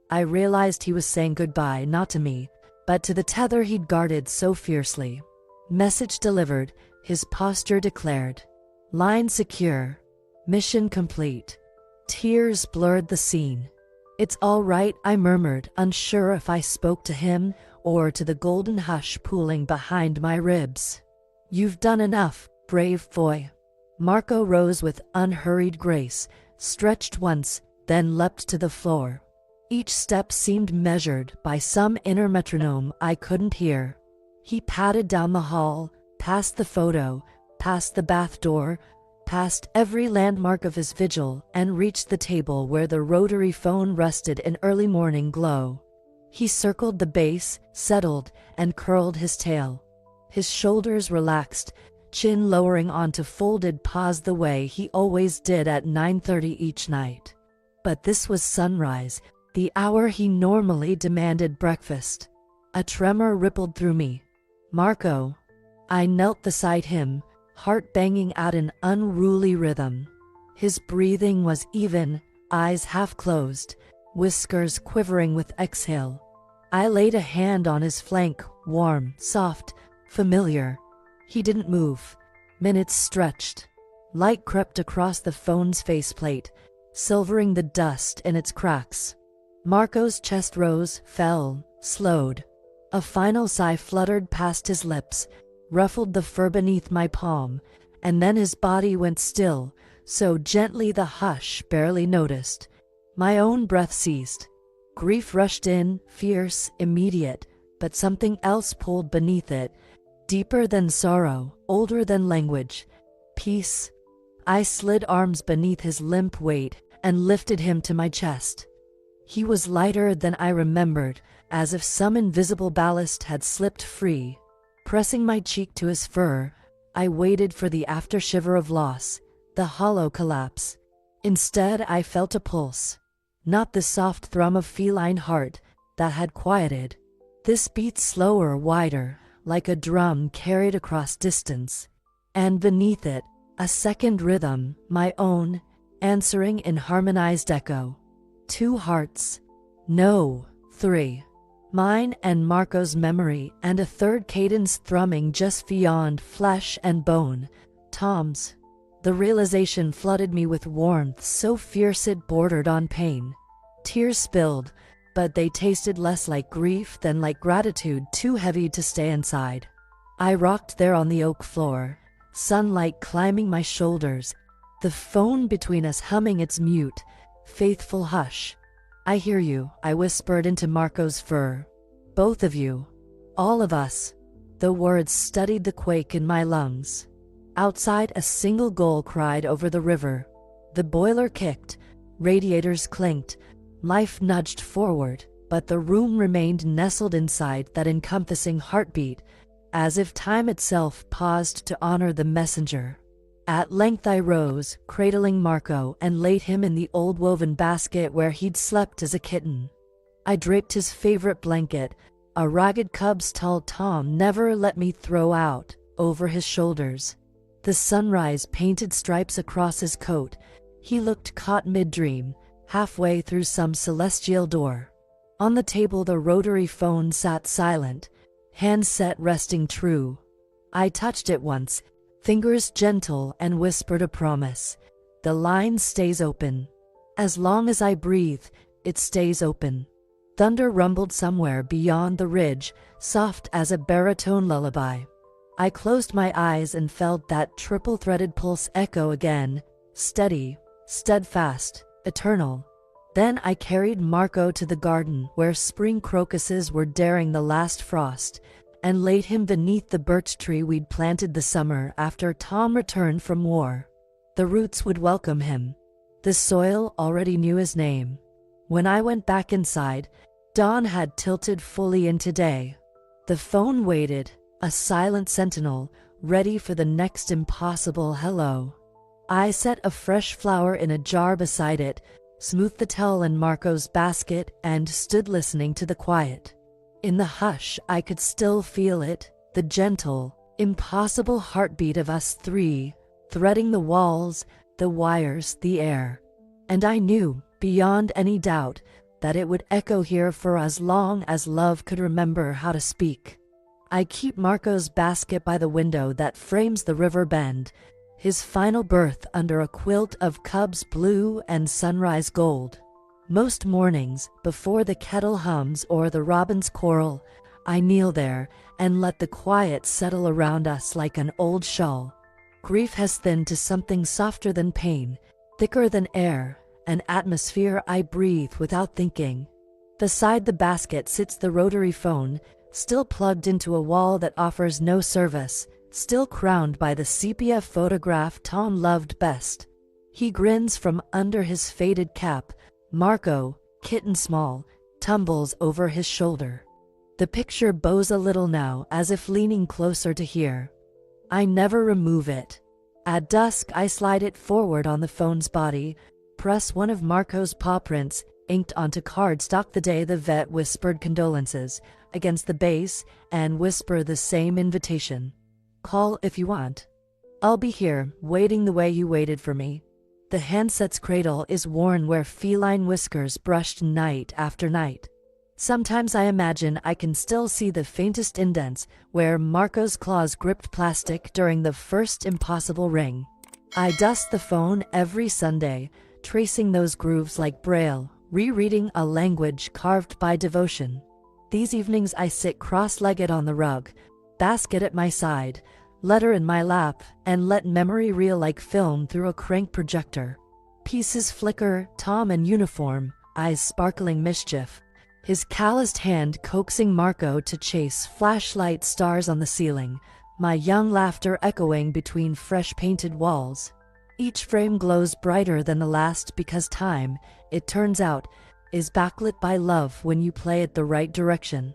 I realized he was saying goodbye not to me, but to the tether he'd guarded so fiercely. Message delivered, his posture declared. Line secure. Mission complete. Tears blurred the scene. "It's all right," I murmured, unsure if I spoke to him or to the golden hush pooling behind my ribs. "You've done enough, brave boy." Marco rose with unhurried grace, stretched once, then leapt to the floor. Each step seemed measured by some inner metronome I couldn't hear. He padded down the hall, past the photo, past the bath door, past every landmark of his vigil, and reached the table where the rotary phone rested in early morning glow. He circled the base, settled, and curled his tail. His shoulders relaxed, chin lowering onto folded paws the way he always did at 9:30 each night. But this was sunrise, the hour he normally demanded breakfast. A tremor rippled through me. "Marco." I knelt beside him, heart banging out an unruly rhythm. His breathing was even, eyes half closed, whiskers quivering with exhale. I laid a hand on his flank, warm, soft, familiar. He didn't move. Minutes stretched. Light crept across the phone's faceplate, silvering the dust in its cracks. Marco's chest rose, fell, slowed. A final sigh fluttered past his lips, ruffled the fur beneath my palm, and then his body went still, so gently the hush barely noticed. My own breath ceased. Grief rushed in, fierce, immediate, but something else pulled beneath it, deeper than sorrow, older than language. Peace. I slid arms beneath his limp weight and lifted him to my chest. He was lighter than I remembered, as if some invisible ballast had slipped free. Pressing my cheek to his fur, I waited for the aftershiver of loss, the hollow collapse. Instead, I felt a pulse. Not the soft thrum of feline heart that had quieted. This beat slower, wider, like a drum carried across distance. And beneath it, a second rhythm, my own, answering in harmonized echo. 2 hearts. No, 3. Mine and Marco's memory, and a third cadence thrumming just beyond flesh and bone, Tom's. The realization flooded me with warmth so fierce it bordered on pain. Tears spilled, but they tasted less like grief than like gratitude too heavy to stay inside. I rocked there on the oak floor, sunlight climbing my shoulders, the phone between us humming its mute, faithful hush. "I hear you," I whispered into Marco's fur. "Both of you. All of us." The words studied the quake in my lungs. Outside, a single gull cried over the river. The boiler kicked, radiators clinked, life nudged forward, but the room remained nestled inside that encompassing heartbeat, as if time itself paused to honor the messenger. At length I rose, cradling Marco, and laid him in the old woven basket where he'd slept as a kitten. I draped his favorite blanket, a ragged cub's tall Tom never let me throw out, over his shoulders. The sunrise painted stripes across his coat. He looked caught mid-dream, halfway through some celestial door. On the table the rotary phone sat silent, handset resting true. I touched it once, fingers gentle, and whispered a promise. "The line stays open. As long as I breathe, it stays open." Thunder rumbled somewhere beyond the ridge, soft as a baritone lullaby. I closed my eyes and felt that triple-threaded pulse echo again, steady, steadfast, eternal. Then I carried Marco to the garden where spring crocuses were daring the last frost, and laid him beneath the birch tree we'd planted the summer after Tom returned from war. The roots would welcome him. The soil already knew his name. When I went back inside, dawn had tilted fully into day. The phone waited, a silent sentinel, ready for the next impossible hello. I set a fresh flower in a jar beside it, smoothed the towel in Marco's basket, and stood listening to the quiet. In the hush, I could still feel it, the gentle, impossible heartbeat of us three, threading the walls, the wires, the air. And I knew, beyond any doubt, that it would echo here for as long as love could remember how to speak. I keep Marco's basket by the window that frames the river bend, his final berth under a quilt of Cubs blue and sunrise gold. Most mornings, before the kettle hums or the robins quarrel, I kneel there and let the quiet settle around us like an old shawl. Grief has thinned to something softer than pain, thicker than air, an atmosphere I breathe without thinking. Beside the basket sits the rotary phone, still plugged into a wall that offers no service, still crowned by the sepia photograph Tom loved best. He grins from under his faded cap. Marco, kitten small, tumbles over his shoulder. The picture bows a little now, as if leaning closer to hear. I never remove it. At dusk I slide it forward on the phone's body, press one of Marco's paw prints, inked onto cardstock the day the vet whispered condolences, against the base, and whisper the same invitation. Call if you want. I'll be here, waiting the way you waited for me. The handset's cradle is worn where feline whiskers brushed night after night. Sometimes I imagine I can still see the faintest indents where Marco's claws gripped plastic during the first impossible ring. I dust the phone every Sunday, tracing those grooves like Braille, rereading a language carved by devotion. These evenings I sit cross-legged on the rug, basket at my side, letter in my lap, and let memory reel like film through a crank projector. Pieces flicker, Tom in uniform, eyes sparkling mischief, his calloused hand coaxing Marco to chase flashlight stars on the ceiling, my young laughter echoing between fresh painted walls. Each frame glows brighter than the last because time, it turns out, is backlit by love when you play it the right direction.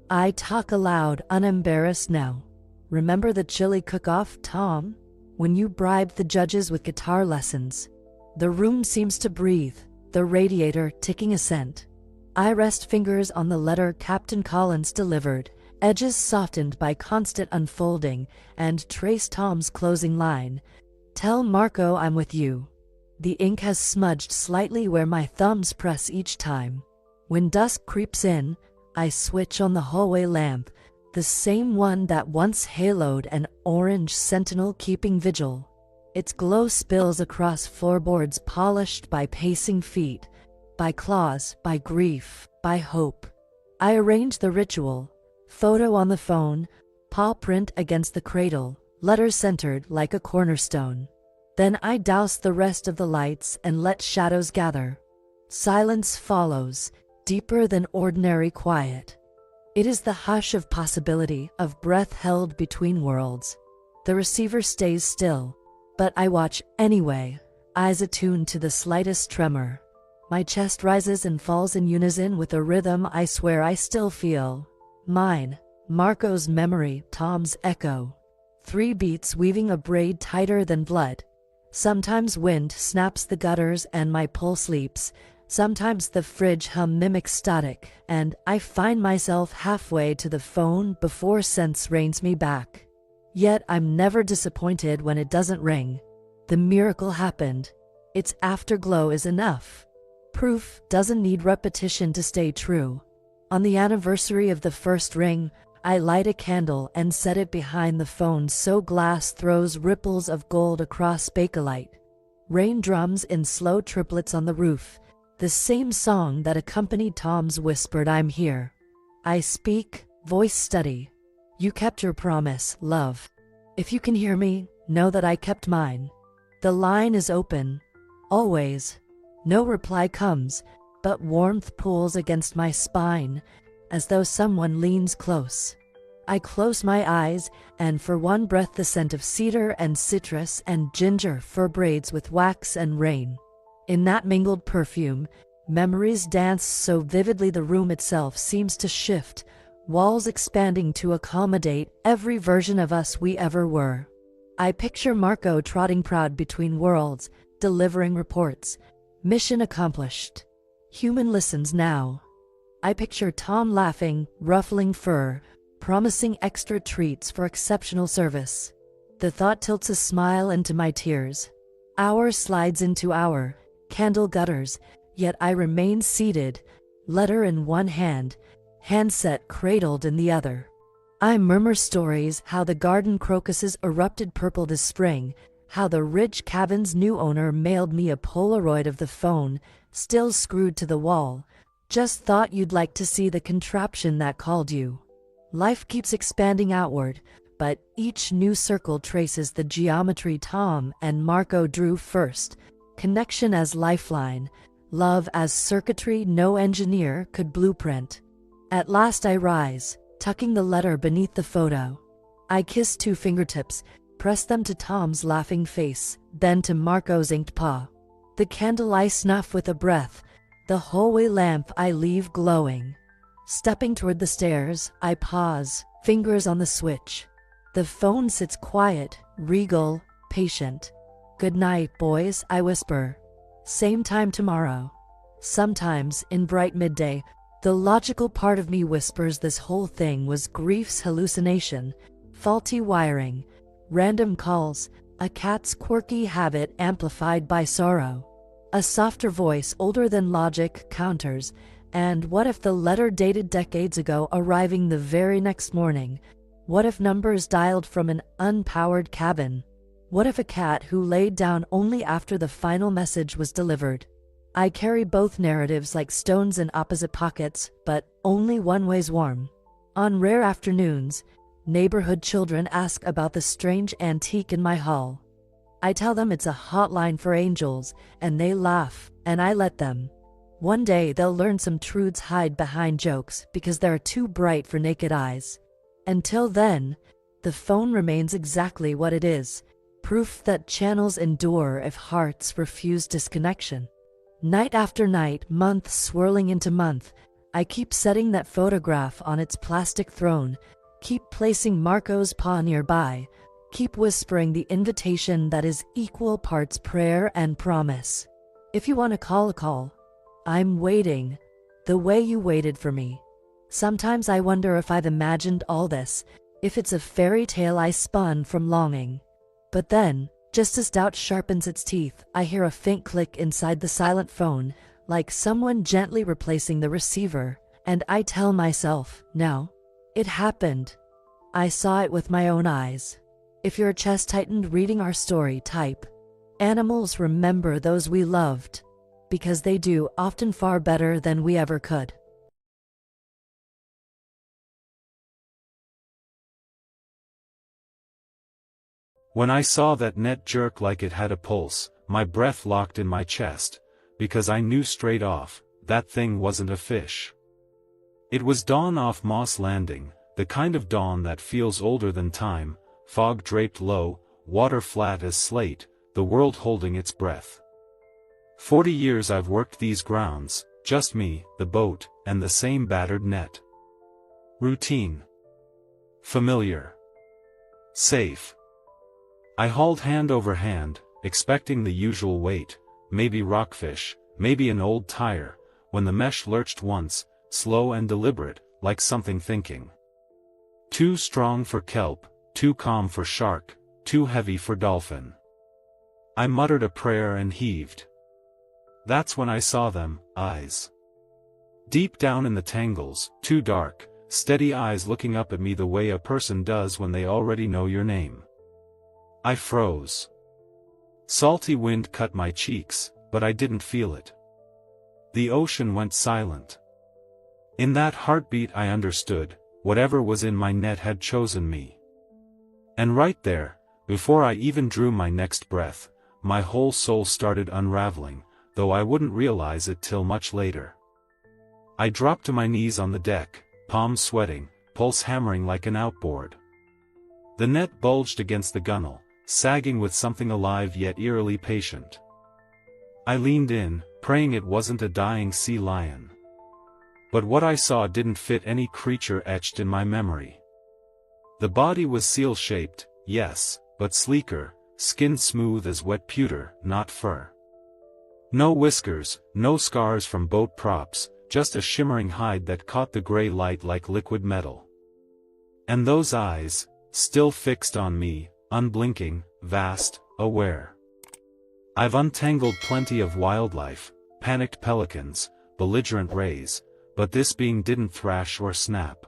I talk aloud, unembarrassed now. Remember the chili cook-off, Tom? When you bribed the judges with guitar lessons. The room seems to breathe, the radiator ticking a scent. I rest fingers on the letter Captain Collins delivered, edges softened by constant unfolding, and trace Tom's closing line. Tell Marco I'm with you. The ink has smudged slightly where my thumbs press each time. When dusk creeps in, I switch on the hallway lamp, the same one that once haloed an orange sentinel keeping vigil. Its glow spills across floorboards polished by pacing feet, by claws, by grief, by hope. I arrange the ritual, photo on the phone, paw print against the cradle, letters centered like a cornerstone. Then I douse the rest of the lights and let shadows gather. Silence follows, deeper than ordinary quiet. It is the hush of possibility, of breath held between worlds. The receiver stays still, but I watch anyway, eyes attuned to the slightest tremor. My chest rises and falls in unison with a rhythm I swear I still feel. Mine, Marco's memory, Tom's echo. 3 beats weaving a braid tighter than blood. Sometimes wind snaps the gutters and my pulse leaps. Sometimes the fridge hum mimics static, and I find myself halfway to the phone before sense reins me back. Yet I'm never disappointed when it doesn't ring. The miracle happened. Its afterglow is enough. Proof doesn't need repetition to stay true. On the anniversary of the first ring, I light a candle and set it behind the phone so glass throws ripples of gold across bakelite. Rain drums in slow triplets on the roof, the same song that accompanied Tom's whispered "I'm here." I speak, voice steady. You kept your promise, love. If you can hear me, know that I kept mine. The line is open. Always. No reply comes, but warmth pulls against my spine, as though someone leans close. I close my eyes, and for one breath the scent of cedar and citrus and ginger fur braids with wax and rain. In that mingled perfume, memories dance so vividly the room itself seems to shift, walls expanding to accommodate every version of us we ever were. I picture Marco trotting proud between worlds, delivering reports. Mission accomplished. Human listens now. I picture Tom laughing, ruffling fur, promising extra treats for exceptional service. The thought tilts a smile into my tears. Hour slides into hour, candle gutters, yet I remain seated, letter in one hand, handset cradled in the other. I murmur stories how the garden crocuses erupted purple this spring, how the ridge cabin's new owner mailed me a Polaroid of the phone, still screwed to the wall. Just thought you'd like to see the contraption that called you. Life keeps expanding outward, but each new circle traces the geometry Tom and Marco drew first. Connection as lifeline, love as circuitry no engineer could blueprint. At last I rise, tucking the letter beneath the photo. I kiss two fingertips, press them to Tom's laughing face, then to Marco's inked paw. The candle I snuff with a breath, the hallway lamp I leave glowing. Stepping toward the stairs, I pause, fingers on the switch. The phone sits quiet, regal, patient. "Good night, boys," I whisper. "Same time tomorrow." Sometimes, in bright midday, the logical part of me whispers this whole thing was grief's hallucination, faulty wiring, random calls, a cat's quirky habit amplified by sorrow. A softer voice older than logic counters, and what if the letter dated decades ago arriving the very next morning? What if numbers dialed from an unpowered cabin? What if a cat who laid down only after the final message was delivered? I carry both narratives like stones in opposite pockets, but only one weighs warm. On rare afternoons, neighborhood children ask about the strange antique in my hall. I tell them it's a hotline for angels, and they laugh, and I let them. One day they'll learn some truths hide behind jokes because they're too bright for naked eyes. Until then, the phone remains exactly what it is, proof that channels endure if hearts refuse disconnection. Night after night, month swirling into month, I keep setting that photograph on its plastic throne, keep placing Marco's paw nearby, keep whispering the invitation that is equal parts prayer and promise. If you want to call a call, I'm waiting, the way you waited for me. Sometimes I wonder if I've imagined all this, if it's a fairy tale I spun from longing. But then, just as doubt sharpens its teeth, I hear a faint click inside the silent phone, like someone gently replacing the receiver, and I tell myself, no, it happened. I saw it with my own eyes. If your chest tightened reading our story, type. Animals remember those we loved, because they do, often far better than we ever could. When I saw that net jerk like it had a pulse, my breath locked in my chest, because I knew straight off, that thing wasn't a fish. It was dawn off Moss Landing, the kind of dawn that feels older than time, fog draped low, water flat as slate, the world holding its breath. 40 years I've worked these grounds, just me, the boat, and the same battered net. Routine. Familiar. Safe. I hauled hand over hand, expecting the usual weight, maybe rockfish, maybe an old tire, when the mesh lurched once, slow and deliberate, like something thinking. Too strong for kelp, too calm for shark, too heavy for dolphin. I muttered a prayer and heaved. That's when I saw them, eyes. Deep down in the tangles, too dark, steady eyes looking up at me the way a person does when they already know your name. I froze. Salty wind cut my cheeks, but I didn't feel it. The ocean went silent. In that heartbeat I understood, whatever was in my net had chosen me. And right there, before I even drew my next breath, my whole soul started unraveling, though I wouldn't realize it till much later. I dropped to my knees on the deck, palms sweating, pulse hammering like an outboard. The net bulged against the gunwale, sagging with something alive yet eerily patient. I leaned in, praying it wasn't a dying sea lion. But what I saw didn't fit any creature etched in my memory. The body was seal-shaped, yes, but sleeker, skin smooth as wet pewter, not fur. No whiskers, no scars from boat props, just a shimmering hide that caught the gray light like liquid metal. And those eyes, still fixed on me, unblinking, vast, aware. I've untangled plenty of wildlife, panicked pelicans, belligerent rays, but this being didn't thrash or snap.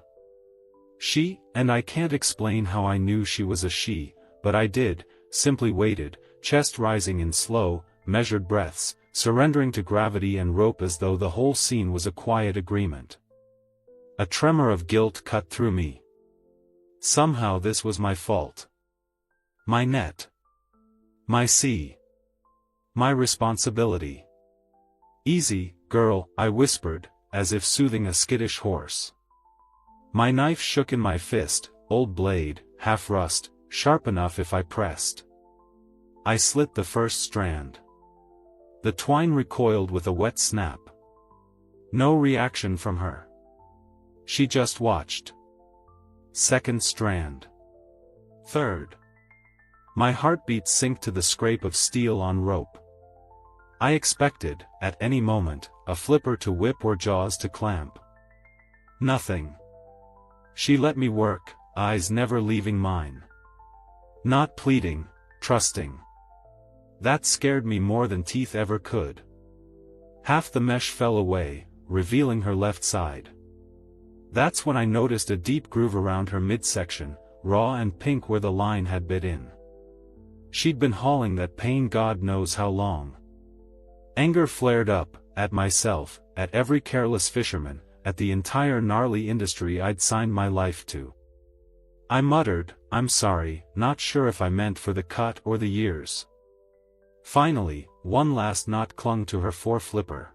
She, and I can't explain how I knew she was a she, but I did, simply waited, chest rising in slow, measured breaths, surrendering to gravity and rope as though the whole scene was a quiet agreement. A tremor of guilt cut through me. Somehow this was my fault. My net. My sea. My responsibility. Easy, girl, I whispered, as if soothing a skittish horse. My knife shook in my fist, old blade, half rust, sharp enough if I pressed. I slit the first strand. The twine recoiled with a wet snap. No reaction from her. She just watched. Second strand. Third. My heartbeat sank to the scrape of steel on rope. I expected, at any moment, a flipper to whip or jaws to clamp. Nothing. She let me work, eyes never leaving mine. Not pleading, trusting. That scared me more than teeth ever could. Half the mesh fell away, revealing her left side. That's when I noticed a deep groove around her midsection, raw and pink where the line had bit in. She'd been hauling that pain God knows how long. Anger flared up, at myself, at every careless fisherman, at the entire gnarly industry I'd signed my life to. I muttered, I'm sorry, not sure if I meant for the cut or the years. Finally, one last knot clung to her fore-flipper.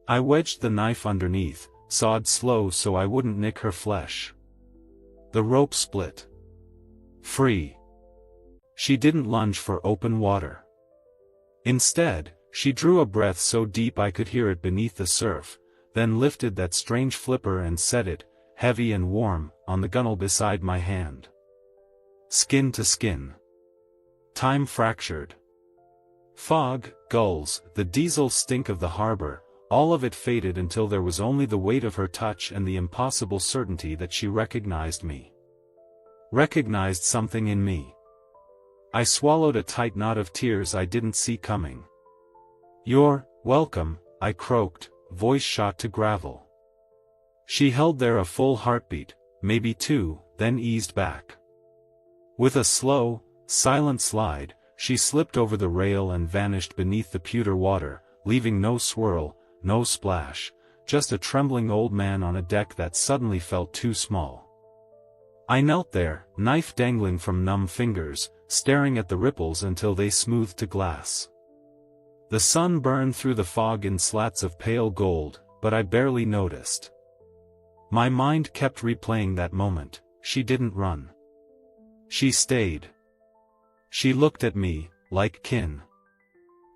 I wedged the knife underneath, sawed slow so I wouldn't nick her flesh. The rope split. Free. She didn't lunge for open water. Instead, she drew a breath so deep I could hear it beneath the surf, then lifted that strange flipper and set it, heavy and warm, on the gunwale beside my hand. Skin to skin. Time fractured. Fog, gulls, the diesel stink of the harbor, all of it faded until there was only the weight of her touch and the impossible certainty that she recognized me. Recognized something in me. I swallowed a tight knot of tears I didn't see coming. You're welcome, I croaked, voice shot to gravel. She held there a full heartbeat, maybe two, then eased back. With a slow, silent slide, she slipped over the rail and vanished beneath the pewter water, leaving no swirl, no splash, just a trembling old man on a deck that suddenly felt too small. I knelt there, knife dangling from numb fingers, staring at the ripples until they smoothed to glass. The sun burned through the fog in slats of pale gold, but I barely noticed. My mind kept replaying that moment. She didn't run. She stayed. She looked at me, like kin.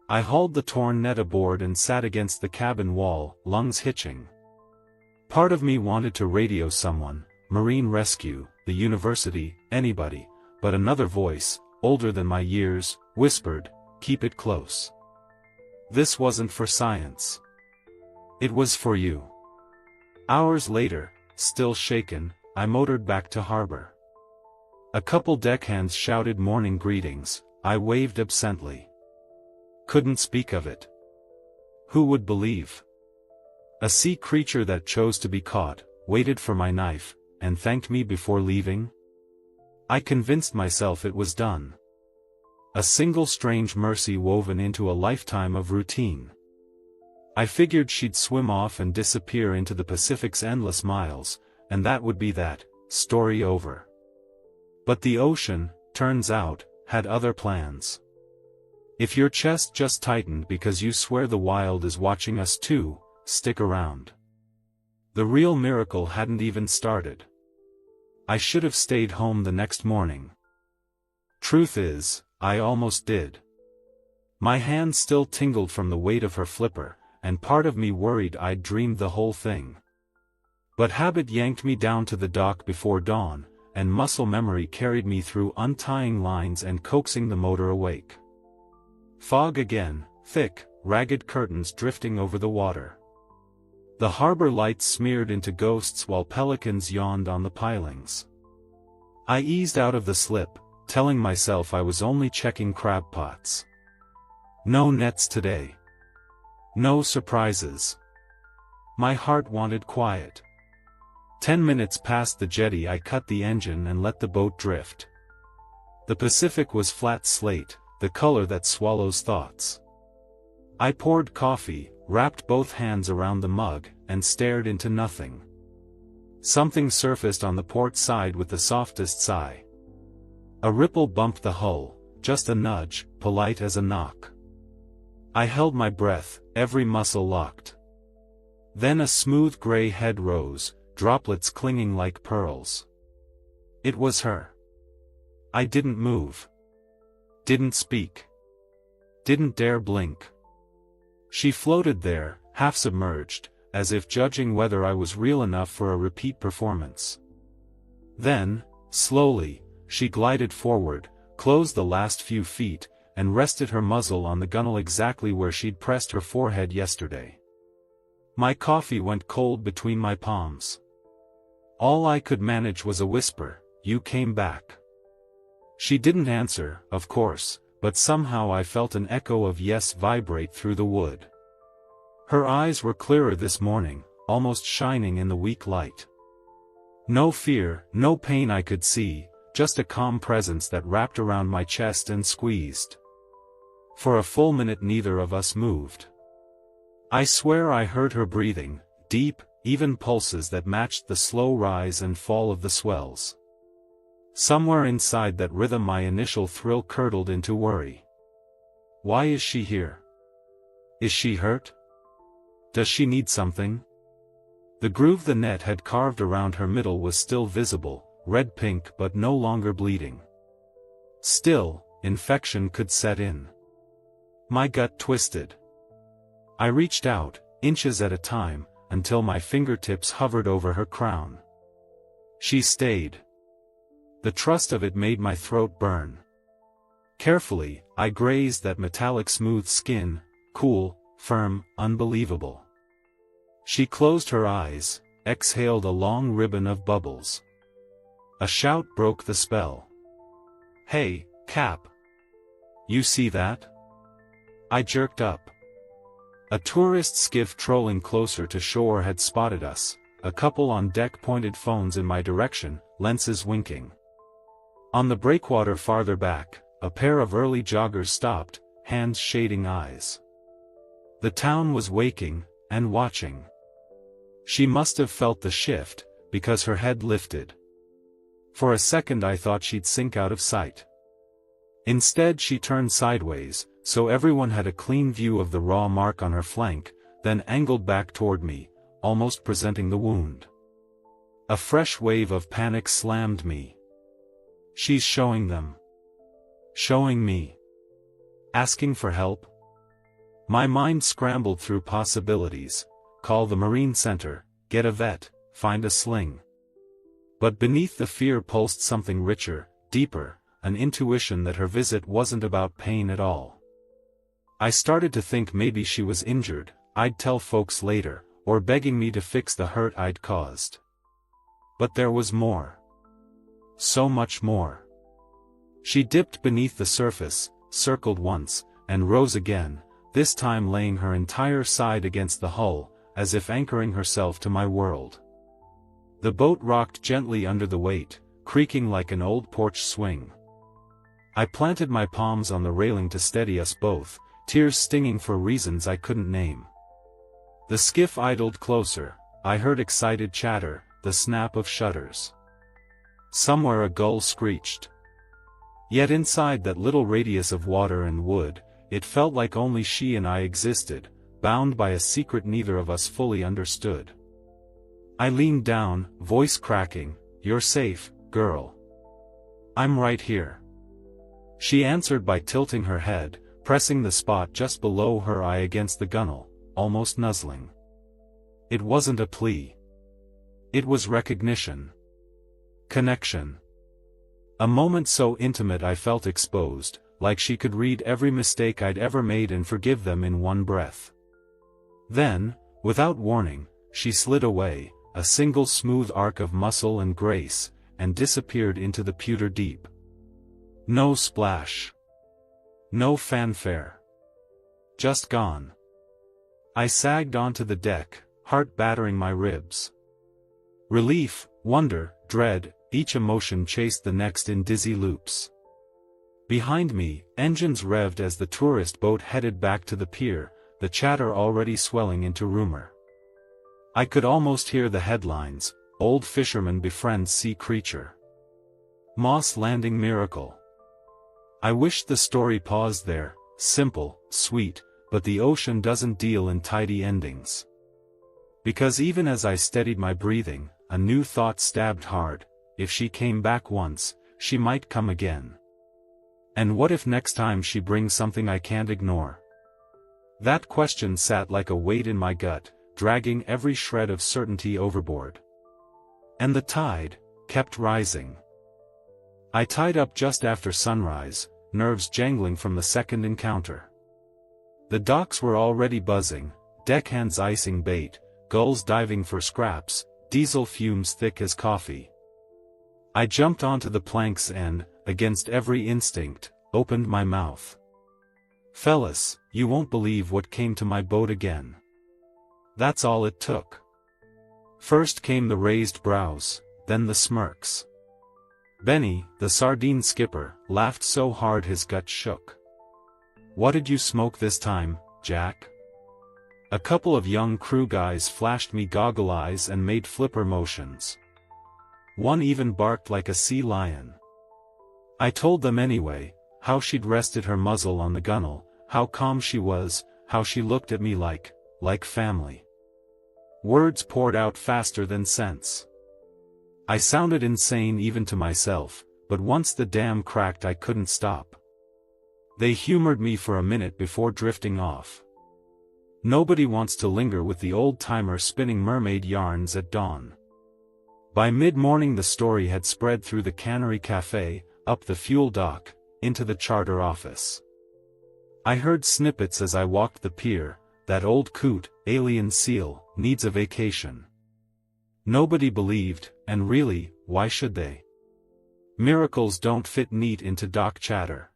I hauled the torn net aboard and sat against the cabin wall, lungs hitching. Part of me wanted to radio someone, Marine Rescue, the university, anybody, but another voice, older than my years, whispered, keep it close. This wasn't for science. It was for you. Hours later, still shaken, I motored back to harbor. A couple deckhands shouted morning greetings, I waved absently. Couldn't speak of it. Who would believe? A sea creature that chose to be caught, waited for my knife, and thanked me before leaving? I convinced myself it was done. A single strange mercy woven into a lifetime of routine. I figured she'd swim off and disappear into the Pacific's endless miles, and that would be that, story over. But the ocean, turns out, had other plans. If your chest just tightened because you swear the wild is watching us too, stick around. The real miracle hadn't even started. I should have stayed home the next morning. Truth is, I almost did. My hand still tingled from the weight of her flipper, and part of me worried I'd dreamed the whole thing. But habit yanked me down to the dock before dawn, and muscle memory carried me through untying lines and coaxing the motor awake. Fog again, thick, ragged curtains drifting over the water. The harbor lights smeared into ghosts while pelicans yawned on the pilings. I eased out of the slip, telling myself I was only checking crab pots. No nets today. No surprises. My heart wanted quiet. 10 minutes past the jetty I cut the engine and let the boat drift. The Pacific was flat slate, the color that swallows thoughts. I poured coffee, wrapped both hands around the mug, and stared into nothing. Something surfaced on the port side with the softest sigh. A ripple bumped the hull, just a nudge, polite as a knock. I held my breath, every muscle locked. Then a smooth gray head rose, droplets clinging like pearls. It was her. I didn't move. Didn't speak. Didn't dare blink. She floated there, half submerged, as if judging whether I was real enough for a repeat performance. Then, slowly, she glided forward, closed the last few feet, and rested her muzzle on the gunwale exactly where she'd pressed her forehead yesterday. My coffee went cold between my palms. All I could manage was a whisper, "You came back." She didn't answer, of course, but somehow I felt an echo of yes vibrate through the wood. Her eyes were clearer this morning, almost shining in the weak light. No fear, no pain I could see, just a calm presence that wrapped around my chest and squeezed. For a full minute neither of us moved. I swear I heard her breathing, deep, even pulses that matched the slow rise and fall of the swells. Somewhere inside that rhythm my initial thrill curdled into worry. Why is she here? Is she hurt? Does she need something? The groove the net had carved around her middle was still visible, red-pink but no longer bleeding. Still, infection could set in. My gut twisted. I reached out, inches at a time, until my fingertips hovered over her crown. She stayed. The trust of it made my throat burn. Carefully, I grazed that metallic smooth skin, cool, firm, unbelievable. She closed her eyes, exhaled a long ribbon of bubbles. A shout broke the spell. "Hey, Cap! You see that?" I jerked up. A tourist skiff trolling closer to shore had spotted us, a couple on deck pointed phones in my direction, lenses winking. On the breakwater farther back, a pair of early joggers stopped, hands shading eyes. The town was waking, and watching. She must have felt the shift, because her head lifted. For a second I thought she'd sink out of sight. Instead she turned sideways, so everyone had a clean view of the raw mark on her flank, then angled back toward me, almost presenting the wound. A fresh wave of panic slammed me. She's showing them. Showing me. Asking for help? My mind scrambled through possibilities. Call the Marine Center, get a vet, find a sling. But beneath the fear pulsed something richer, deeper, an intuition that her visit wasn't about pain at all. I started to think maybe she was injured, I'd tell folks later, or begging me to fix the hurt I'd caused. But there was more. So much more. She dipped beneath the surface, circled once, and rose again, this time laying her entire side against the hull, as if anchoring herself to my world. The boat rocked gently under the weight, creaking like an old porch swing. I planted my palms on the railing to steady us both, tears stinging for reasons I couldn't name. The skiff idled closer, I heard excited chatter, the snap of shutters. Somewhere a gull screeched. Yet inside that little radius of water and wood, it felt like only she and I existed, bound by a secret neither of us fully understood. I leaned down, voice cracking, "You're safe, girl. I'm right here." She answered by tilting her head, pressing the spot just below her eye against the gunwale, almost nuzzling. It wasn't a plea. It was recognition. Connection. A moment so intimate I felt exposed, like she could read every mistake I'd ever made and forgive them in one breath. Then, without warning, she slid away, a single smooth arc of muscle and grace, and disappeared into the pewter deep. No splash. No fanfare. Just gone. I sagged onto the deck, heart battering my ribs. Relief, wonder, dread, each emotion chased the next in dizzy loops. Behind me, engines revved as the tourist boat headed back to the pier, the chatter already swelling into rumor. I could almost hear the headlines: old fisherman befriends sea creature. Moss landing miracle. I wished the story paused there, simple, sweet, but the ocean doesn't deal in tidy endings. Because even as I steadied my breathing, a new thought stabbed hard: if she came back once, she might come again. And what if next time she brings something I can't ignore? That question sat like a weight in my gut, dragging every shred of certainty overboard. And the tide kept rising. I tied up just after sunrise, nerves jangling from the second encounter. The docks were already buzzing, deckhands icing bait, gulls diving for scraps, diesel fumes thick as coffee. I jumped onto the planks and, against every instinct, opened my mouth. "Fellas, you won't believe what came to my boat again." That's all it took. First came the raised brows, then the smirks. Benny, the sardine skipper, laughed so hard his gut shook. "What did you smoke this time, Jack?" A couple of young crew guys flashed me goggle eyes and made flipper motions. One even barked like a sea lion. I told them anyway, how she'd rested her muzzle on the gunwale, how calm she was, how she looked at me like family. Words poured out faster than sense. I sounded insane even to myself, but once the dam cracked I couldn't stop. They humored me for a minute before drifting off. Nobody wants to linger with the old-timer spinning mermaid yarns at dawn. By mid-morning the story had spread through the Cannery Café, up the fuel dock, into the charter office. I heard snippets as I walked the pier: "That old coot, alien seal, needs a vacation." Nobody believed, and really, why should they? Miracles don't fit neat into dock chatter.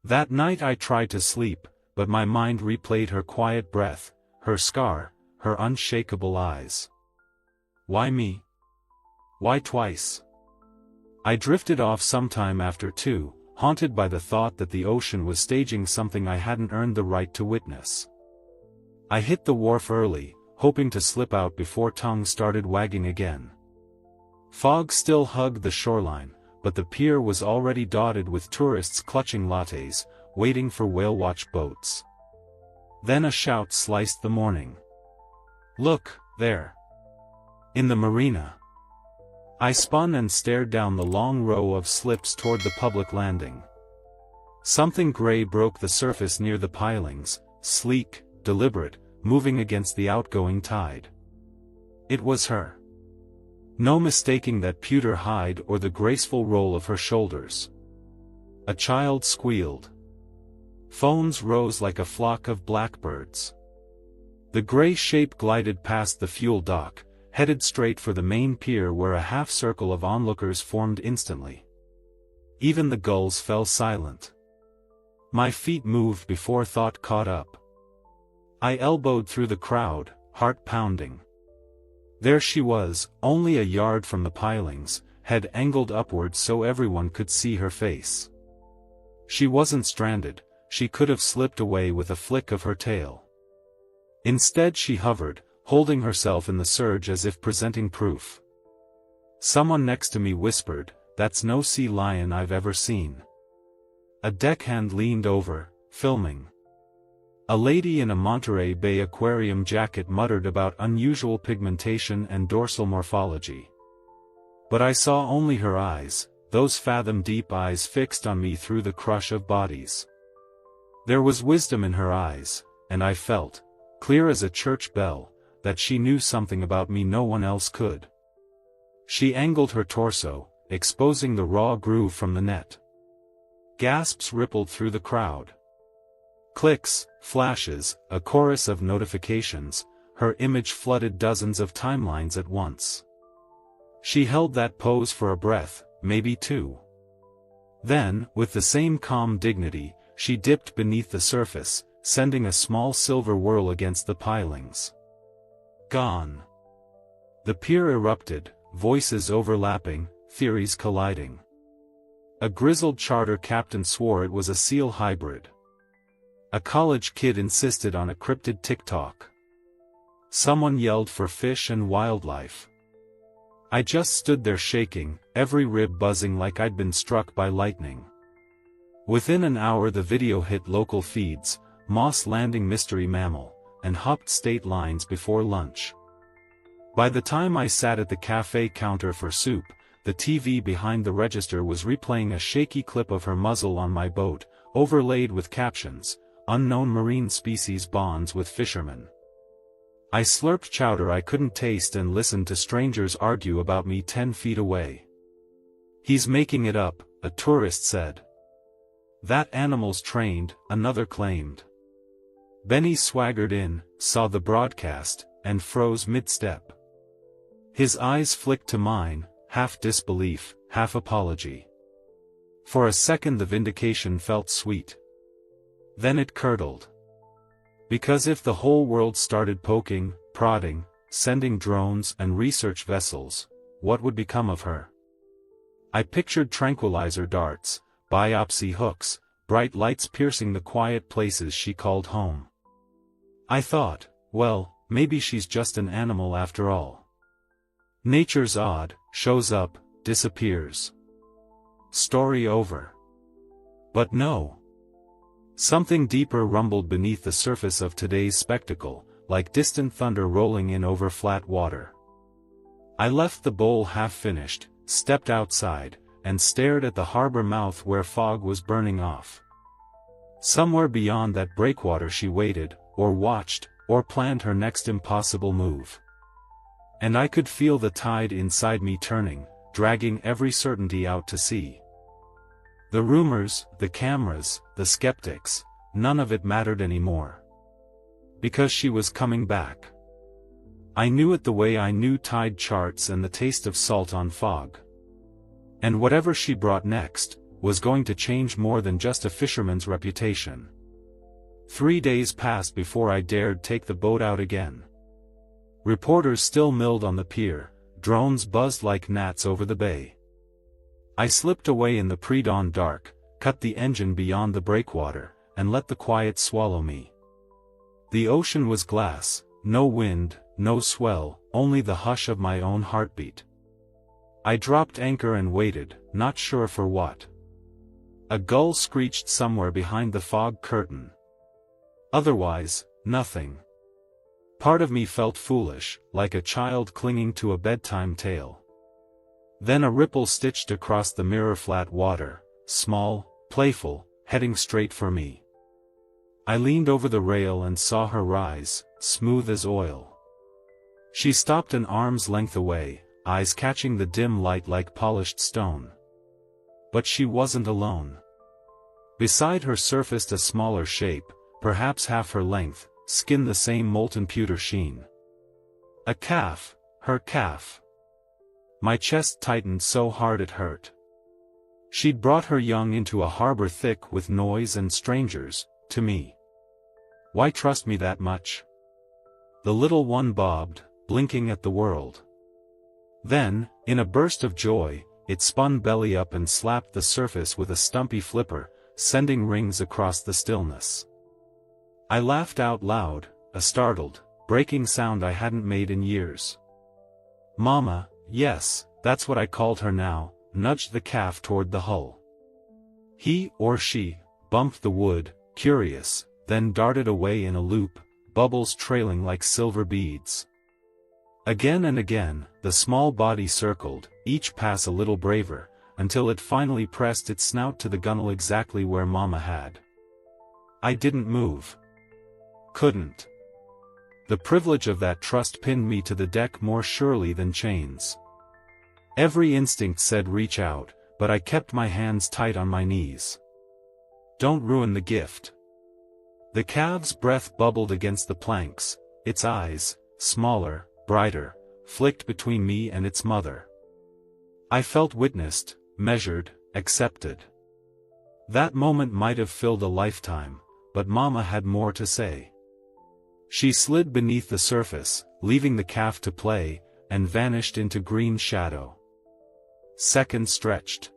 That night I tried to sleep, but my mind replayed her quiet breath, her scar, her unshakable eyes. Why me? Why twice? I drifted off sometime after 2, haunted by the thought that the ocean was staging something I hadn't earned the right to witness. I hit the wharf early, hoping to slip out before tongue started wagging again. Fog still hugged the shoreline, but the pier was already dotted with tourists clutching lattes, waiting for whale-watch boats. Then a shout sliced the morning. "Look, there! In the marina!" I spun and stared down the long row of slips toward the public landing. Something gray broke the surface near the pilings, sleek, deliberate, moving against the outgoing tide. It was her. No mistaking that pewter hide or the graceful roll of her shoulders. A child squealed. Phones rose like a flock of blackbirds. The gray shape glided past the fuel dock, headed straight for the main pier where a half-circle of onlookers formed instantly. Even the gulls fell silent. My feet moved before thought caught up. I elbowed through the crowd, heart pounding. There she was, only a yard from the pilings, head angled upward so everyone could see her face. She wasn't stranded, she could have slipped away with a flick of her tail. Instead she hovered, holding herself in the surge as if presenting proof. Someone next to me whispered, "That's no sea lion I've ever seen." A deckhand leaned over, filming. A lady in a Monterey Bay aquarium jacket muttered about unusual pigmentation and dorsal morphology. But I saw only her eyes, those fathom-deep eyes fixed on me through the crush of bodies. There was wisdom in her eyes, and I felt, clear as a church bell, that she knew something about me no one else could. She angled her torso, exposing the raw groove from the net. Gasps rippled through the crowd. Clicks, flashes, a chorus of notifications, her image flooded dozens of timelines at once. She held that pose for a breath, maybe two. Then, with the same calm dignity, she dipped beneath the surface, sending a small silver whirl against the pilings. Gone. The pier erupted, voices overlapping, theories colliding. A grizzled charter captain swore it was a seal hybrid. A college kid insisted on a cryptid TikTok. Someone yelled for fish and wildlife. I just stood there shaking, every rib buzzing like I'd been struck by lightning. Within an hour the video hit local feeds, Moss Landing mystery mammal, and hopped state lines before lunch. By the time I sat at the cafe counter for soup, the TV behind the register was replaying a shaky clip of her muzzle on my boat, overlaid with captions, "Unknown marine species bonds with fishermen." I slurped chowder I couldn't taste and listened to strangers argue about me 10 feet away. "He's making it up," a tourist said. "That animal's trained," another claimed. Benny swaggered in, saw the broadcast, and froze mid-step. His eyes flicked to mine, half disbelief, half apology. For a second the vindication felt sweet. Then it curdled. Because if the whole world started poking, prodding, sending drones and research vessels, what would become of her? I pictured tranquilizer darts, biopsy hooks, bright lights piercing the quiet places she called home. I thought, well, maybe she's just an animal after all. Nature's odd, shows up, disappears. Story over. But no. Something deeper rumbled beneath the surface of today's spectacle, like distant thunder rolling in over flat water. I left the bowl half-finished, stepped outside, and stared at the harbor mouth where fog was burning off. Somewhere beyond that breakwater she waited, or watched, or planned her next impossible move. And I could feel the tide inside me turning, dragging every certainty out to sea. The rumors, the cameras, the skeptics, none of it mattered anymore. Because she was coming back. I knew it the way I knew tide charts and the taste of salt on fog. And whatever she brought next, was going to change more than just a fisherman's reputation. 3 days passed before I dared take the boat out again. Reporters still milled on the pier, drones buzzed like gnats over the bay. I slipped away in the pre-dawn dark, cut the engine beyond the breakwater, and let the quiet swallow me. The ocean was glass, no wind, no swell, only the hush of my own heartbeat. I dropped anchor and waited, not sure for what. A gull screeched somewhere behind the fog curtain. Otherwise, nothing. Part of me felt foolish, like a child clinging to a bedtime tale. Then a ripple stitched across the mirror-flat water, small, playful, heading straight for me. I leaned over the rail and saw her rise, smooth as oil. She stopped an arm's length away, eyes catching the dim light like polished stone. But she wasn't alone. Beside her surfaced a smaller shape, perhaps half her length, skin the same molten pewter sheen. A calf, her calf. My chest tightened so hard it hurt. She'd brought her young into a harbor thick with noise and strangers, to me. Why trust me that much? The little one bobbed, blinking at the world. Then, in a burst of joy, it spun belly up and slapped the surface with a stumpy flipper, sending rings across the stillness. I laughed out loud, a startled, breaking sound I hadn't made in years. Mama, yes, that's what I called her now, nudged the calf toward the hull. He, or she, bumped the wood, curious, then darted away in a loop, bubbles trailing like silver beads. Again and again, the small body circled, each pass a little braver, until it finally pressed its snout to the gunnel exactly where Mama had. I didn't move. Couldn't. The privilege of that trust pinned me to the deck more surely than chains. Every instinct said reach out, but I kept my hands tight on my knees. Don't ruin the gift. The calf's breath bubbled against the planks, its eyes, smaller, brighter, flicked between me and its mother. I felt witnessed, measured, accepted. That moment might have filled a lifetime, but Mama had more to say. She slid beneath the surface, leaving the calf to play, and vanished into green shadow. Seconds stretched.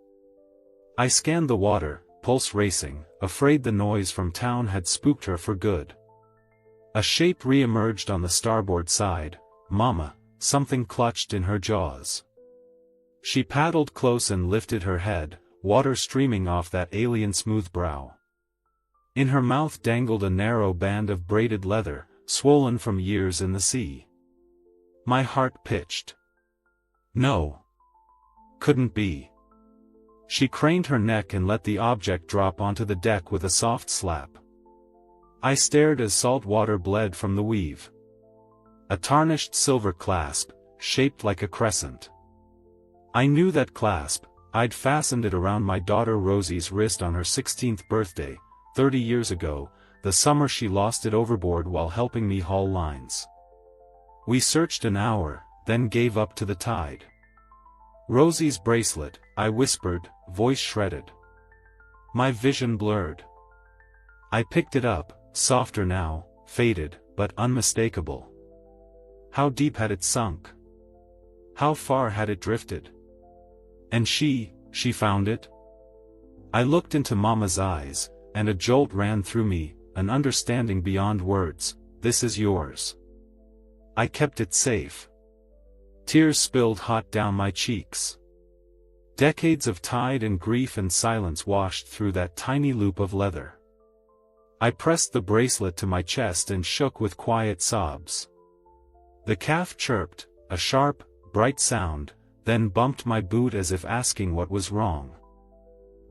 I scanned the water, pulse racing, afraid the noise from town had spooked her for good. A shape re-emerged on the starboard side, Mama, something clutched in her jaws. She paddled close and lifted her head, water streaming off that alien smooth brow. In her mouth dangled a narrow band of braided leather, swollen from years in the sea. My heart pitched. No. Couldn't be. She craned her neck and let the object drop onto the deck with a soft slap. I stared as salt water bled from the weave. A tarnished silver clasp, shaped like a crescent. I knew that clasp. I'd fastened it around my daughter Rosie's wrist on her 16th birthday, 30 years ago, the summer she lost it overboard while helping me haul lines. We searched an hour, then gave up to the tide. Rosie's bracelet, I whispered, voice shredded. My vision blurred. I picked it up, softer now, faded, but unmistakable. How deep had it sunk? How far had it drifted? And she found it? I looked into Mama's eyes, and a jolt ran through me, an understanding beyond words. This is yours. I kept it safe. Tears spilled hot down my cheeks. Decades of tide and grief and silence washed through that tiny loop of leather. I pressed the bracelet to my chest and shook with quiet sobs. The calf chirped, a sharp, bright sound, then bumped my boot as if asking what was wrong.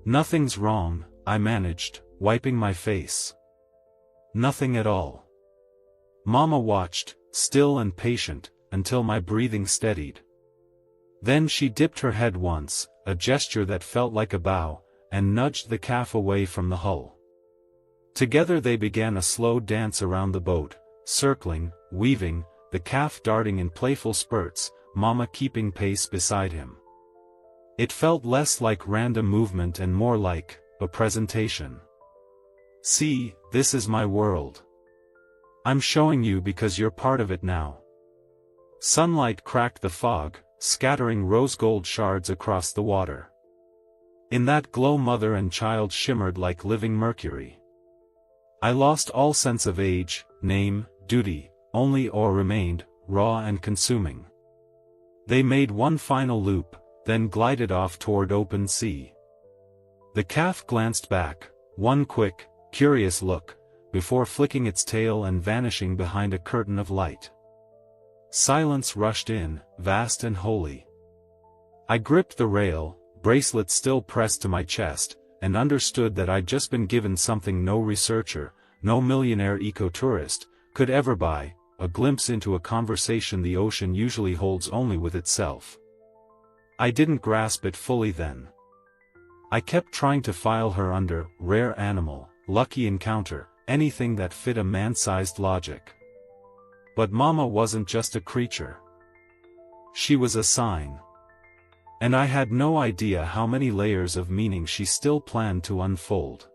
Nothing's wrong, I managed, wiping my face. Nothing at all. Mama watched, still and patient, until my breathing steadied. Then she dipped her head once, a gesture that felt like a bow, and nudged the calf away from the hull. Together they began a slow dance around the boat, circling, weaving, the calf darting in playful spurts, Mama keeping pace beside him. It felt less like random movement and more like a presentation. See, this is my world. I'm showing you because you're part of it now. Sunlight cracked the fog, scattering rose-gold shards across the water. In that glow mother and child shimmered like living mercury. I lost all sense of age, name, duty, only awe remained, raw and consuming. They made one final loop, then glided off toward open sea. The calf glanced back, one quick, curious look, before flicking its tail and vanishing behind a curtain of light. Silence rushed in, vast and holy. I gripped the rail, bracelet still pressed to my chest, and understood that I'd just been given something no researcher, no millionaire eco-tourist, could ever buy, a glimpse into a conversation the ocean usually holds only with itself. I didn't grasp it fully then. I kept trying to file her under rare animal, lucky encounter, anything that fit a man-sized logic. But Mama wasn't just a creature. She was a sign. And I had no idea how many layers of meaning she still planned to unfold.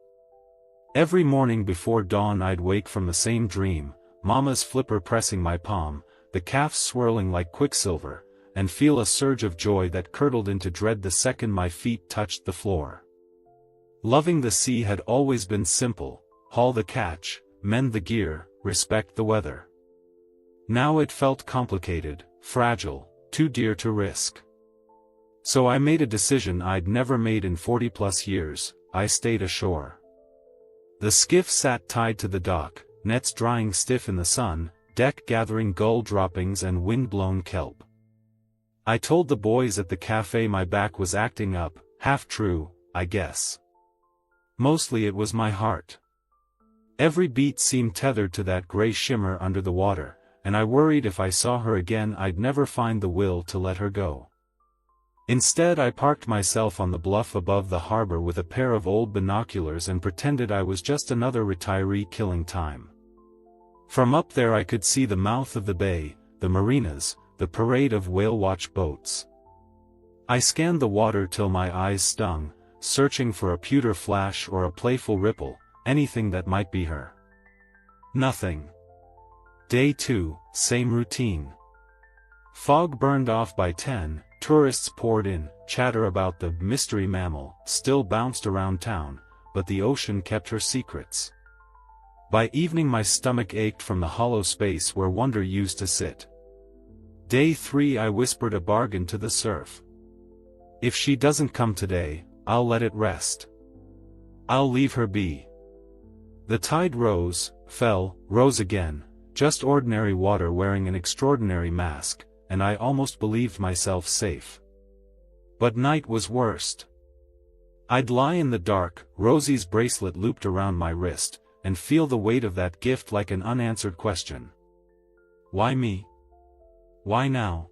Every morning before dawn I'd wake from the same dream, Mama's flipper pressing my palm, the calf swirling like quicksilver, and feel a surge of joy that curdled into dread the second my feet touched the floor. Loving the sea had always been simple: haul the catch, mend the gear, respect the weather. Now it felt complicated, fragile, too dear to risk. So I made a decision I'd never made in 40+ years. I stayed ashore. The skiff sat tied to the dock, nets drying stiff in the sun, deck gathering gull droppings and wind-blown kelp. I told the boys at the cafe my back was acting up, half true, I guess. Mostly it was my heart. Every beat seemed tethered to that gray shimmer under the water, and I worried if I saw her again I'd never find the will to let her go. Instead, I parked myself on the bluff above the harbor with a pair of old binoculars and pretended I was just another retiree killing time. From up there I could see the mouth of the bay, the marinas, the parade of whale-watch boats. I scanned the water till my eyes stung, searching for a pewter flash or a playful ripple, anything that might be her. Nothing. Day 2, same routine. Fog burned off by 10, tourists poured in, chatter about the mystery mammal still bounced around town, but the ocean kept her secrets. By evening my stomach ached from the hollow space where wonder used to sit. Day 3 I whispered a bargain to the surf. If she doesn't come today, I'll let it rest. I'll leave her be. The tide rose, fell, rose again, just ordinary water wearing an extraordinary mask, and I almost believed myself safe. But night was worst. I'd lie in the dark, Rosie's bracelet looped around my wrist, and feel the weight of that gift like an unanswered question. Why me? Why now?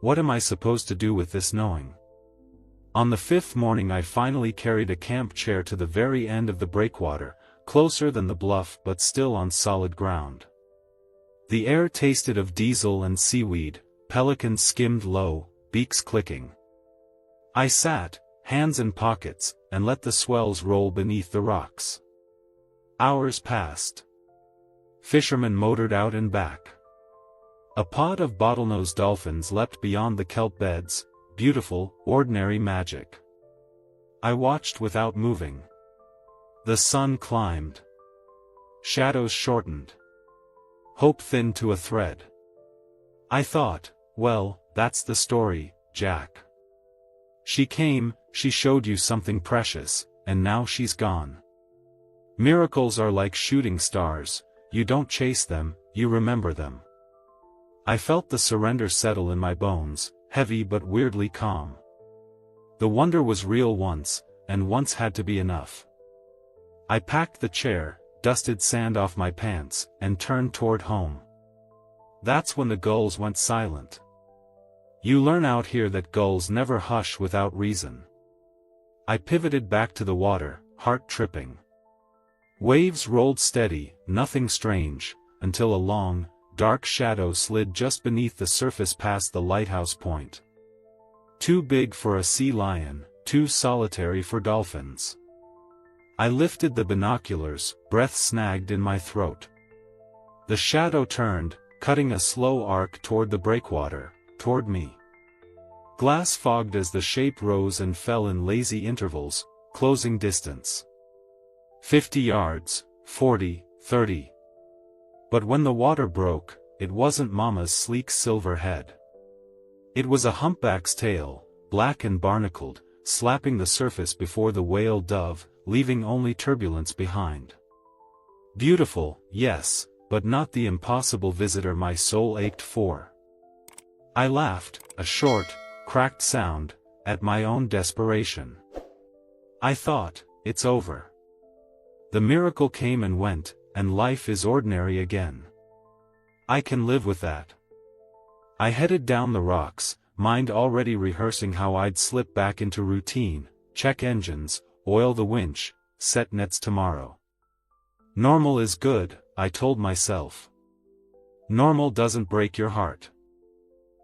What am I supposed to do with this knowing? On the 5th morning I finally carried a camp chair to the very end of the breakwater, closer than the bluff but still on solid ground. The air tasted of diesel and seaweed, pelicans skimmed low, beaks clicking. I sat, hands in pockets, and let the swells roll beneath the rocks. Hours passed. Fishermen motored out and back. A pod of bottlenose dolphins leapt beyond the kelp beds, beautiful, ordinary magic. I watched without moving. The sun climbed. Shadows shortened. Hope thinned to a thread. I thought, well, that's the story, Jack. She came, she showed you something precious, and now she's gone. Miracles are like shooting stars, you don't chase them, you remember them. I felt the surrender settle in my bones, heavy but weirdly calm. The wonder was real once, and once had to be enough. I packed the chair, dusted sand off my pants, and turned toward home. That's when the gulls went silent. You learn out here that gulls never hush without reason. I pivoted back to the water, heart tripping. Waves rolled steady, nothing strange, until a long, dark shadow slid just beneath the surface past the lighthouse point. Too big for a sea lion, too solitary for dolphins. I lifted the binoculars, breath snagged in my throat. The shadow turned, cutting a slow arc toward the breakwater, toward me. Glass fogged as the shape rose and fell in lazy intervals, closing distance. 50 yards, 40, 30. But when the water broke, it wasn't Mama's sleek silver head. It was a humpback's tail, black and barnacled, slapping the surface before the whale dove, leaving only turbulence behind. Beautiful, yes, but not the impossible visitor my soul ached for. I laughed, a short, cracked sound, at my own desperation. I thought, it's over. The miracle came and went, and life is ordinary again. I can live with that. I headed down the rocks, mind already rehearsing how I'd slip back into routine, check engines, oil the winch, set nets tomorrow. Normal is good, I told myself. Normal doesn't break your heart.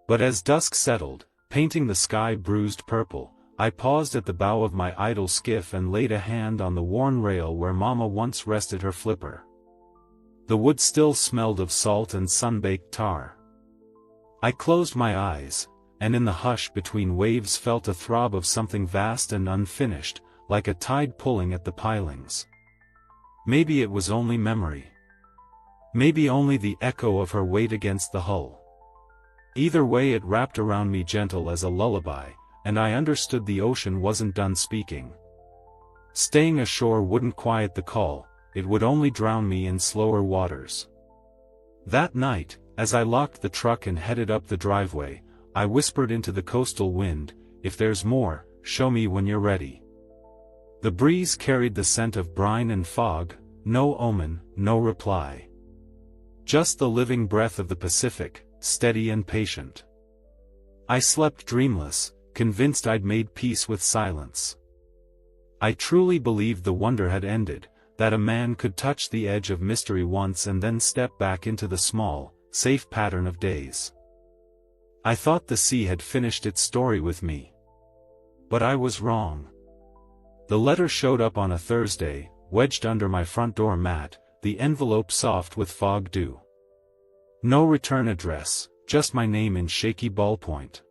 But as dusk settled, painting the sky bruised purple, I paused at the bow of my idle skiff and laid a hand on the worn rail where Mama once rested her flipper. The wood still smelled of salt and sun-baked tar. I closed my eyes, and in the hush between waves felt a throb of something vast and unfinished, like a tide pulling at the pilings. Maybe it was only memory. Maybe only the echo of her weight against the hull. Either way it wrapped around me gentle as a lullaby, and I understood the ocean wasn't done speaking. Staying ashore wouldn't quiet the call, it would only drown me in slower waters. That night, as I locked the truck and headed up the driveway, I whispered into the coastal wind, if there's more, show me when you're ready. The breeze carried the scent of brine and fog, no omen, no reply. Just the living breath of the Pacific, steady and patient. I slept dreamless, convinced I'd made peace with silence. I truly believed the wonder had ended, that a man could touch the edge of mystery once and then step back into the small, safe pattern of days. I thought the sea had finished its story with me. But I was wrong. The letter showed up on a Thursday, wedged under my front door mat, the envelope soft with fog dew. No return address, just my name in shaky ballpoint.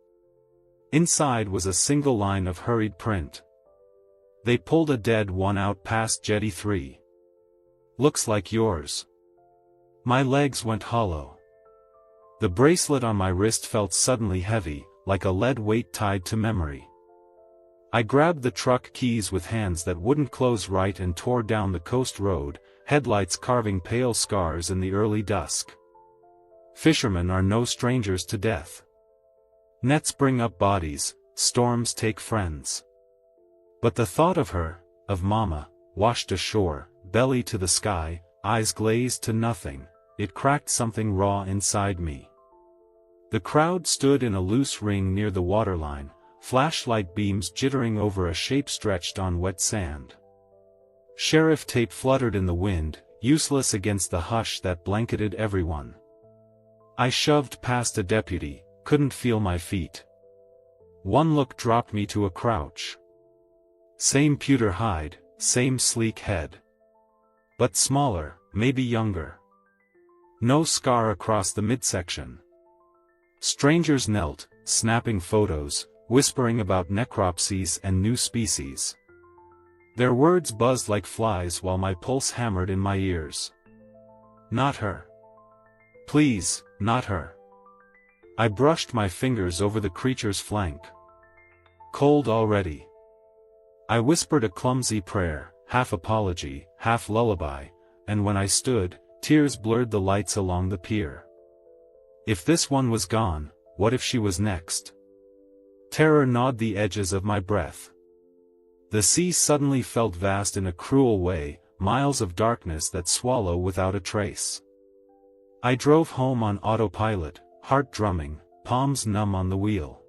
Inside was a single line of hurried print. They pulled a dead one out past Jetty 3. Looks like yours. My legs went hollow. The bracelet on my wrist felt suddenly heavy, like a lead weight tied to memory. I grabbed the truck keys with hands that wouldn't close right and tore down the coast road, headlights carving pale scars in the early dusk. Fishermen are no strangers to death. Nets bring up bodies, storms take friends. But the thought of her, of Mama, washed ashore, belly to the sky, eyes glazed to nothing, it cracked something raw inside me. The crowd stood in a loose ring near the waterline, flashlight beams jittering over a shape stretched on wet sand. Sheriff tape fluttered in the wind, useless against the hush that blanketed everyone. I shoved past a deputy, couldn't feel my feet. One look dropped me to a crouch. Same pewter hide, same sleek head. But smaller, maybe younger. No scar across the midsection. Strangers knelt, snapping photos, whispering about necropsies and new species. Their words buzzed like flies while my pulse hammered in my ears. Not her. Please, not her. I brushed my fingers over the creature's flank. Cold already. I whispered a clumsy prayer, half apology, half lullaby, and when I stood, tears blurred the lights along the pier. If this one was gone, what if she was next? Terror gnawed the edges of my breath. The sea suddenly felt vast in a cruel way, miles of darkness that swallow without a trace. I drove home on autopilot, heart drumming, palms numb on the wheel.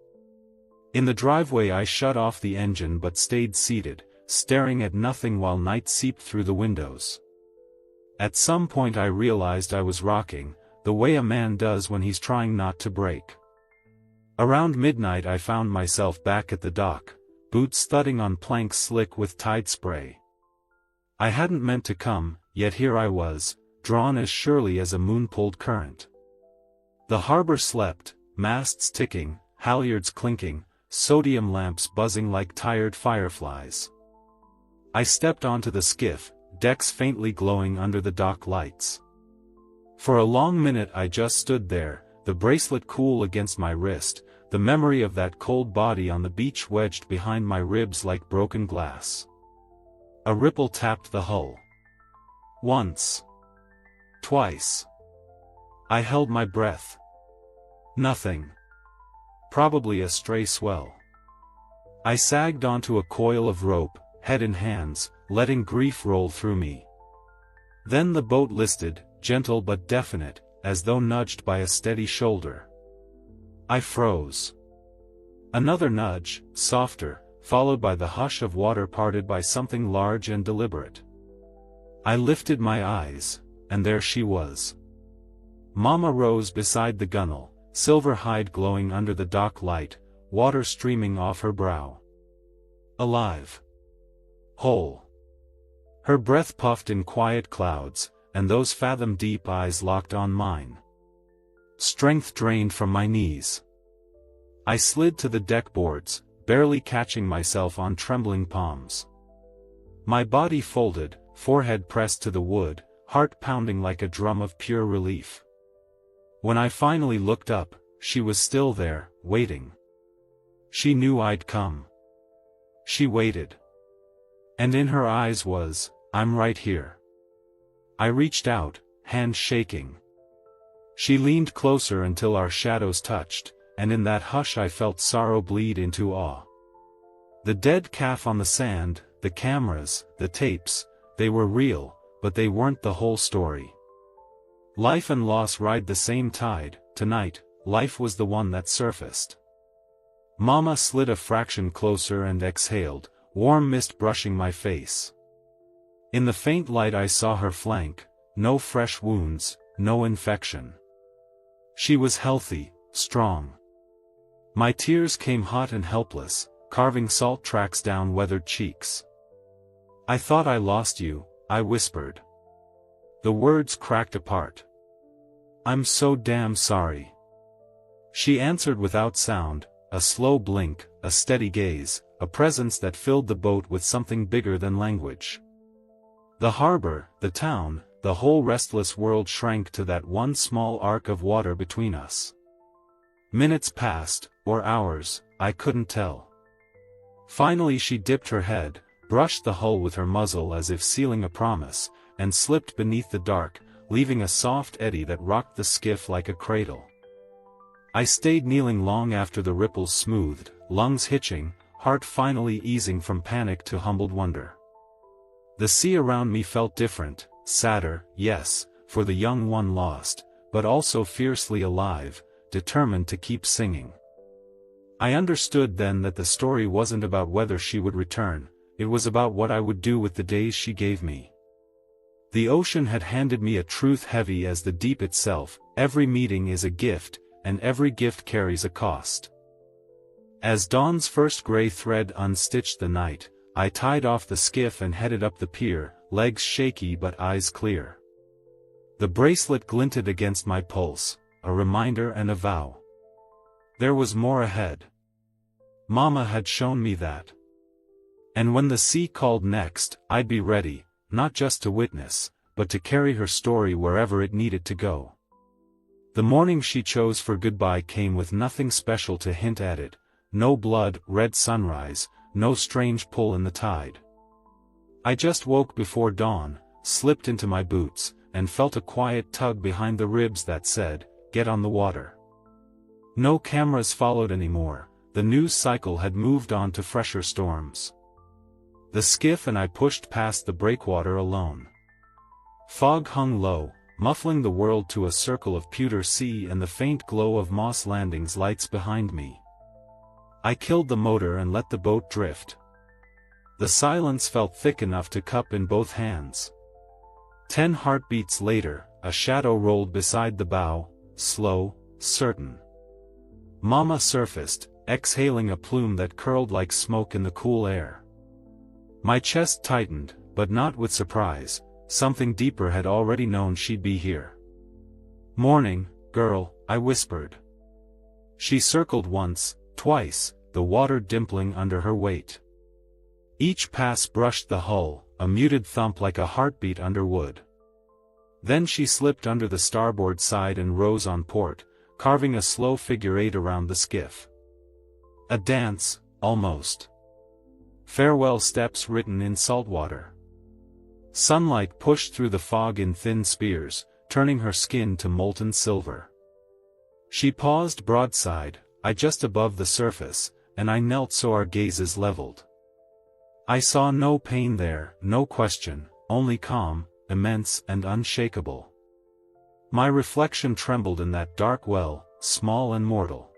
In the driveway I shut off the engine but stayed seated, staring at nothing while night seeped through the windows. At some point I realized I was rocking, the way a man does when he's trying not to break. Around midnight I found myself back at the dock, boots thudding on planks slick with tide spray. I hadn't meant to come, yet here I was, drawn as surely as a moon-pulled current. The harbor slept, masts ticking, halyards clinking, sodium lamps buzzing like tired fireflies. I stepped onto the skiff, decks faintly glowing under the dock lights. For a long minute I just stood there, the bracelet cool against my wrist, the memory of that cold body on the beach wedged behind my ribs like broken glass. A ripple tapped the hull. Once. Twice. I held my breath. Nothing. Probably a stray swell. I sagged onto a coil of rope, head in hands, letting grief roll through me. Then the boat listed, gentle but definite, as though nudged by a steady shoulder. I froze. Another nudge, softer, followed by the hush of water parted by something large and deliberate. I lifted my eyes, and there she was. Mama rose beside the gunwale, silver hide glowing under the dock light, water streaming off her brow. Alive. Whole. Her breath puffed in quiet clouds, and those fathom-deep eyes locked on mine. Strength drained from my knees. I slid to the deck boards, barely catching myself on trembling palms. My body folded, forehead pressed to the wood, heart pounding like a drum of pure relief. When I finally looked up, she was still there, waiting. She knew I'd come. She waited. And in her eyes was, "I'm right here." I reached out, hands shaking. She leaned closer until our shadows touched, and in that hush I felt sorrow bleed into awe. The dead calf on the sand, the cameras, the tapes, they were real, but they weren't the whole story. Life and loss ride the same tide. Tonight, life was the one that surfaced. Mama slid a fraction closer and exhaled, warm mist brushing my face. In the faint light I saw her flank, no fresh wounds, no infection. She was healthy, strong. My tears came hot and helpless, carving salt tracks down weathered cheeks. "I thought I lost you," I whispered. The words cracked apart. "I'm so damn sorry." She answered without sound, a slow blink, a steady gaze, a presence that filled the boat with something bigger than language. The harbor, the town, the whole restless world shrank to that one small arc of water between us. Minutes passed, or hours, I couldn't tell. Finally she dipped her head, brushed the hull with her muzzle as if sealing a promise, and slipped beneath the dark, leaving a soft eddy that rocked the skiff like a cradle. I stayed kneeling long after the ripples smoothed, lungs hitching, heart finally easing from panic to humbled wonder. The sea around me felt different, sadder, yes, for the young one lost, but also fiercely alive, determined to keep singing. I understood then that the story wasn't about whether she would return, it was about what I would do with the days she gave me. The ocean had handed me a truth heavy as the deep itself: every meeting is a gift, and every gift carries a cost. As dawn's first gray thread unstitched the night, I tied off the skiff and headed up the pier, legs shaky but eyes clear. The bracelet glinted against my pulse, a reminder and a vow. There was more ahead. Mama had shown me that. And when the sea called next, I'd be ready, not just to witness, but to carry her story wherever it needed to go. The morning she chose for goodbye came with nothing special to hint at it: no blood-red sunrise, no strange pull in the tide. I just woke before dawn, slipped into my boots, and felt a quiet tug behind the ribs that said, "Get on the water." No cameras followed anymore, the news cycle had moved on to fresher storms. The skiff and I pushed past the breakwater alone. Fog hung low, muffling the world to a circle of pewter sea and the faint glow of Moss Landing's lights behind me. I killed the motor and let the boat drift. The silence felt thick enough to cup in both hands. 10 heartbeats later, a shadow rolled beside the bow, slow, certain. Mama surfaced, exhaling a plume that curled like smoke in the cool air. My chest tightened, but not with surprise. Something deeper had already known she'd be here. "Morning, girl," I whispered. She circled once, twice, the water dimpling under her weight. Each pass brushed the hull, a muted thump like a heartbeat under wood. Then she slipped under the starboard side and rose on port, carving a slow figure 8 around the skiff. A dance, almost. Farewell steps written in salt water. Sunlight pushed through the fog in thin spears, turning her skin to molten silver. She paused broadside, I just above the surface, and I knelt so our gazes leveled. I saw no pain there, no question, only calm, immense and unshakable. My reflection trembled in that dark well, small and mortal.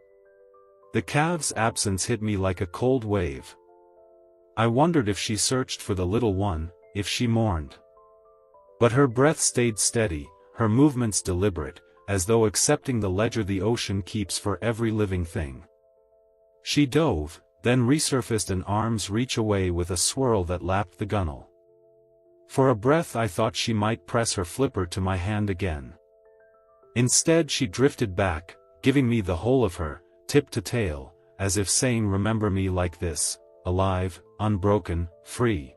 The calf's absence hit me like a cold wave. I wondered if she searched for the little one, if she mourned. But her breath stayed steady, her movements deliberate, as though accepting the ledger the ocean keeps for every living thing. She dove, then resurfaced an arm's reach away with a swirl that lapped the gunwale. For a breath I thought she might press her flipper to my hand again. Instead she drifted back, giving me the whole of her, tip to tail, as if saying, "Remember me like this, alive, unbroken, free."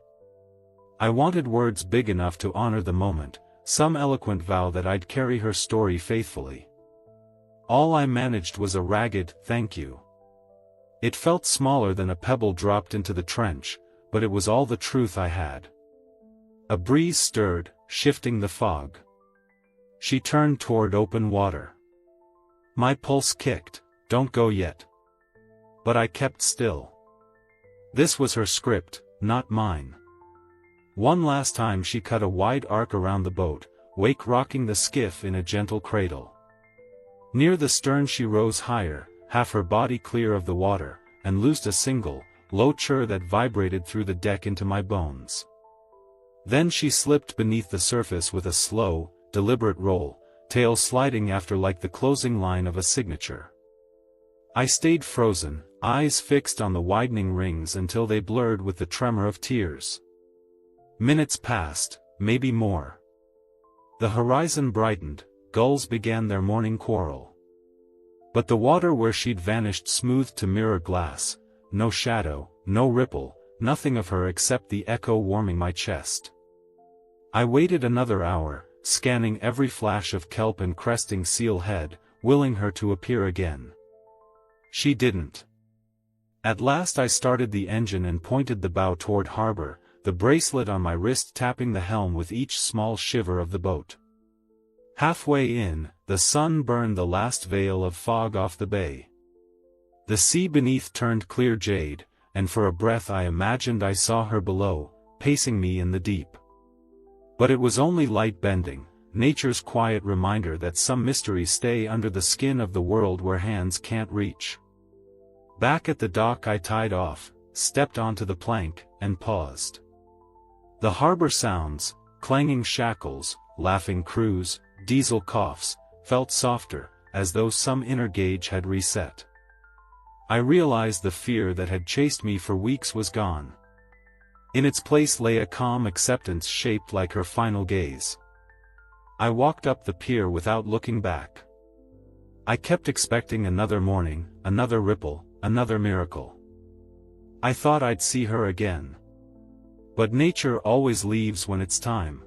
I wanted words big enough to honor the moment, some eloquent vow that I'd carry her story faithfully. All I managed was a ragged, "Thank you." It felt smaller than a pebble dropped into the trench, but it was all the truth I had. A breeze stirred, shifting the fog. She turned toward open water. My pulse kicked, "Don't go yet." But I kept still. This was her script, not mine. One last time she cut a wide arc around the boat, wake rocking the skiff in a gentle cradle. Near the stern she rose higher, half her body clear of the water, and loosed a single, low chirr that vibrated through the deck into my bones. Then she slipped beneath the surface with a slow, deliberate roll, tail sliding after like the closing line of a signature. I stayed frozen, eyes fixed on the widening rings until they blurred with the tremor of tears. Minutes passed, maybe more. The horizon brightened, gulls began their morning quarrel. But the water where she'd vanished smoothed to mirror glass, no shadow, no ripple, nothing of her except the echo warming my chest. I waited another hour, scanning every flash of kelp and cresting seal head, willing her to appear again. She didn't. At last I started the engine and pointed the bow toward harbor, the bracelet on my wrist tapping the helm with each small shiver of the boat. Halfway in, the sun burned the last veil of fog off the bay. The sea beneath turned clear jade, and for a breath I imagined I saw her below, pacing me in the deep. But it was only light bending, nature's quiet reminder that some mysteries stay under the skin of the world where hands can't reach. Back at the dock I tied off, stepped onto the plank, and paused. The harbor sounds, clanging shackles, laughing crews, diesel coughs, felt softer, as though some inner gauge had reset. I realized the fear that had chased me for weeks was gone. In its place lay a calm acceptance shaped like her final gaze. I walked up the pier without looking back. I kept expecting another morning, another ripple, another miracle. I thought I'd see her again. But nature always leaves when it's time.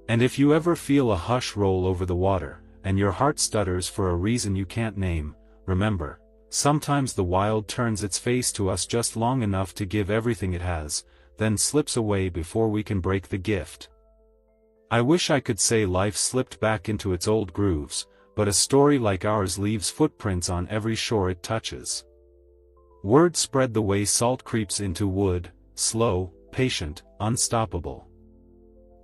And if you ever feel a hush roll over the water, and your heart stutters for a reason you can't name, remember, sometimes the wild turns its face to us just long enough to give everything it has, then slips away before we can break the gift. I wish I could say life slipped back into its old grooves, but a story like ours leaves footprints on every shore it touches. Word spread the way salt creeps into wood, slow, patient, unstoppable.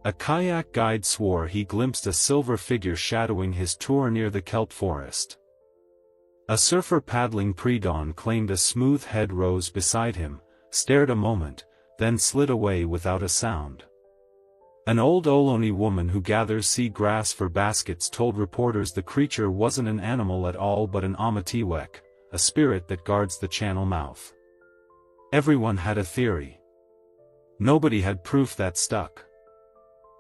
A kayak guide swore he glimpsed a silver figure shadowing his tour near the kelp forest. A surfer paddling pre-dawn claimed a smooth head rose beside him, stared a moment, then slid away without a sound. An old Ohlone woman who gathers sea grass for baskets told reporters the creature wasn't an animal at all but an Amatiwek, a spirit that guards the channel mouth. Everyone had a theory. Nobody had proof that stuck.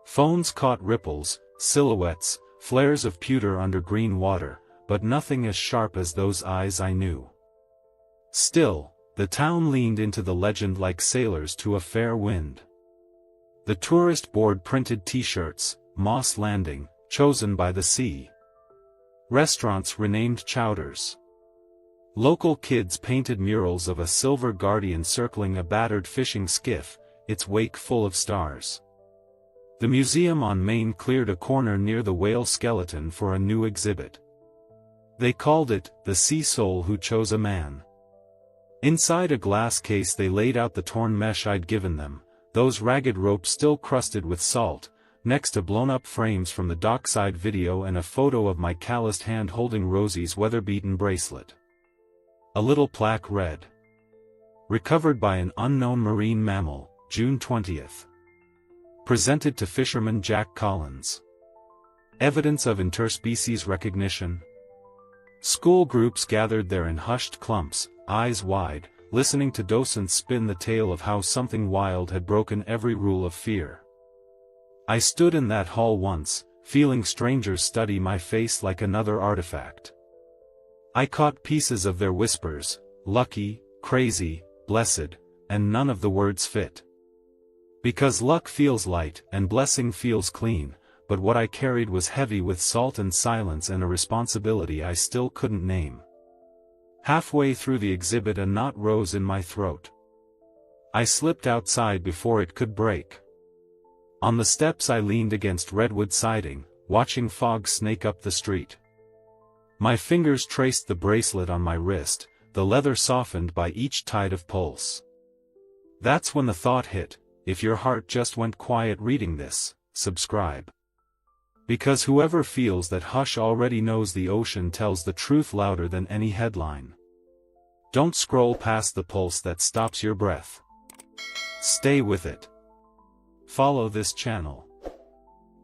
Phones caught ripples, silhouettes, flares of pewter under green water, but nothing as sharp as those eyes I knew. Still, the town leaned into the legend like sailors to a fair wind. The tourist board printed t-shirts, Moss Landing, chosen by the sea. Restaurants renamed chowders. Local kids painted murals of a silver guardian circling a battered fishing skiff, its wake full of stars. The museum on Main cleared a corner near the whale skeleton for a new exhibit. They called it, The Sea Soul Who Chose a Man. Inside a glass case they laid out the torn mesh I'd given them, those ragged ropes still crusted with salt, next to blown-up frames from the dockside video and a photo of my calloused hand holding Rosie's weather-beaten bracelet. A little plaque read, "Recovered by an unknown marine mammal, June 20th. Presented to fisherman Jack Collins. Evidence of interspecies recognition." School groups gathered there in hushed clumps, eyes wide, listening to docents spin the tale of how something wild had broken every rule of fear. I stood in that hall once, feeling strangers study my face like another artifact. I caught pieces of their whispers, lucky, crazy, blessed, and none of the words fit. Because luck feels light and blessing feels clean, but what I carried was heavy with salt and silence and a responsibility I still couldn't name. Halfway through the exhibit a knot rose in my throat. I slipped outside before it could break. On the steps I leaned against redwood siding, watching fog snake up the street. My fingers traced the bracelet on my wrist, the leather softened by each tide of pulse. That's when the thought hit, if your heart just went quiet reading this, subscribe. Because whoever feels that hush already knows the ocean tells the truth louder than any headline. Don't scroll past the pulse that stops your breath. Stay with it. Follow this channel.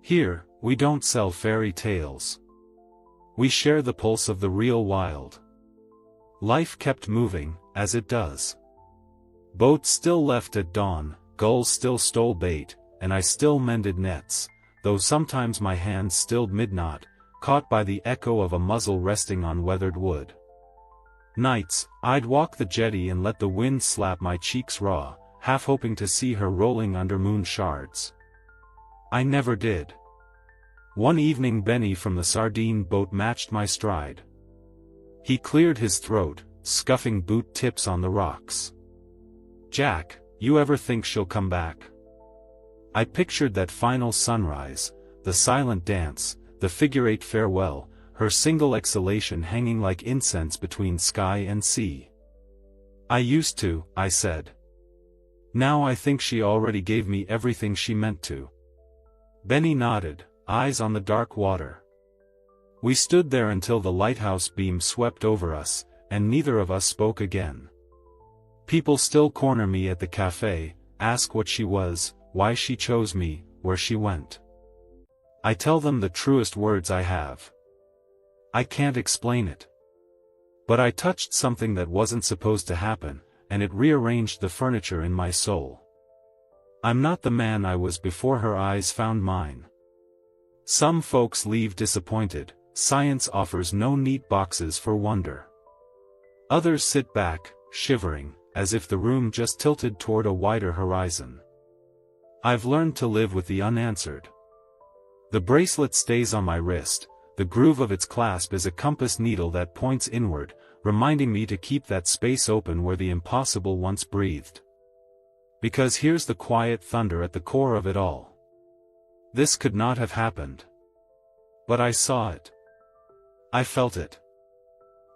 Here, we don't sell fairy tales. We share the pulse of the real wild. Life kept moving, as it does. Boats still left at dawn, gulls still stole bait, and I still mended nets, though sometimes my hands stilled mid-knot, caught by the echo of a muzzle resting on weathered wood. Nights, I'd walk the jetty and let the wind slap my cheeks raw, half hoping to see her rolling under moon shards. I never did. One evening Benny from the sardine boat matched my stride. He cleared his throat, scuffing boot tips on the rocks. "Jack, you ever think she'll come back?" I pictured that final sunrise, the silent dance, the figure-8 farewell, her single exhalation hanging like incense between sky and sea. "I used to," I said. "Now I think she already gave me everything she meant to." Benny nodded, eyes on the dark water. We stood there until the lighthouse beam swept over us, and neither of us spoke again. People still corner me at the cafe, ask what she was, why she chose me, where she went. I tell them the truest words I have. I can't explain it. But I touched something that wasn't supposed to happen, and it rearranged the furniture in my soul. I'm not the man I was before her eyes found mine. Some folks leave disappointed. Science offers no neat boxes for wonder. Others sit back, shivering, as if the room just tilted toward a wider horizon. I've learned to live with the unanswered. The bracelet stays on my wrist, the groove of its clasp is a compass needle that points inward, reminding me to keep that space open where the impossible once breathed. Because here's the quiet thunder at the core of it all. This could not have happened. But I saw it. I felt it.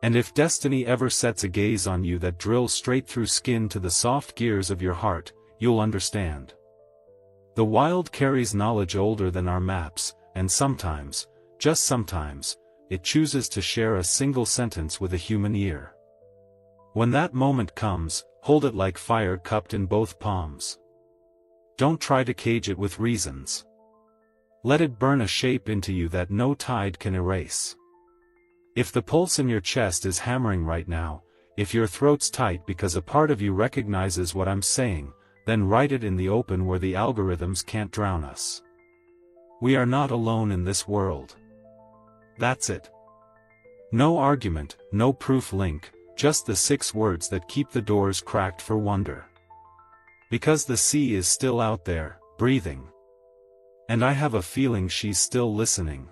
And if destiny ever sets a gaze on you that drills straight through skin to the soft gears of your heart, you'll understand. The wild carries knowledge older than our maps, and sometimes, just sometimes, it chooses to share a single sentence with a human ear. When that moment comes, hold it like fire cupped in both palms. Don't try to cage it with reasons. Let it burn a shape into you that no tide can erase. If the pulse in your chest is hammering right now, if your throat's tight because a part of you recognizes what I'm saying, then write it in the open where the algorithms can't drown us. We are not alone in this world. That's it. No argument, no proof link, just the 6 words that keep the doors cracked for wonder. Because the sea is still out there, breathing. And I have a feeling she's still listening.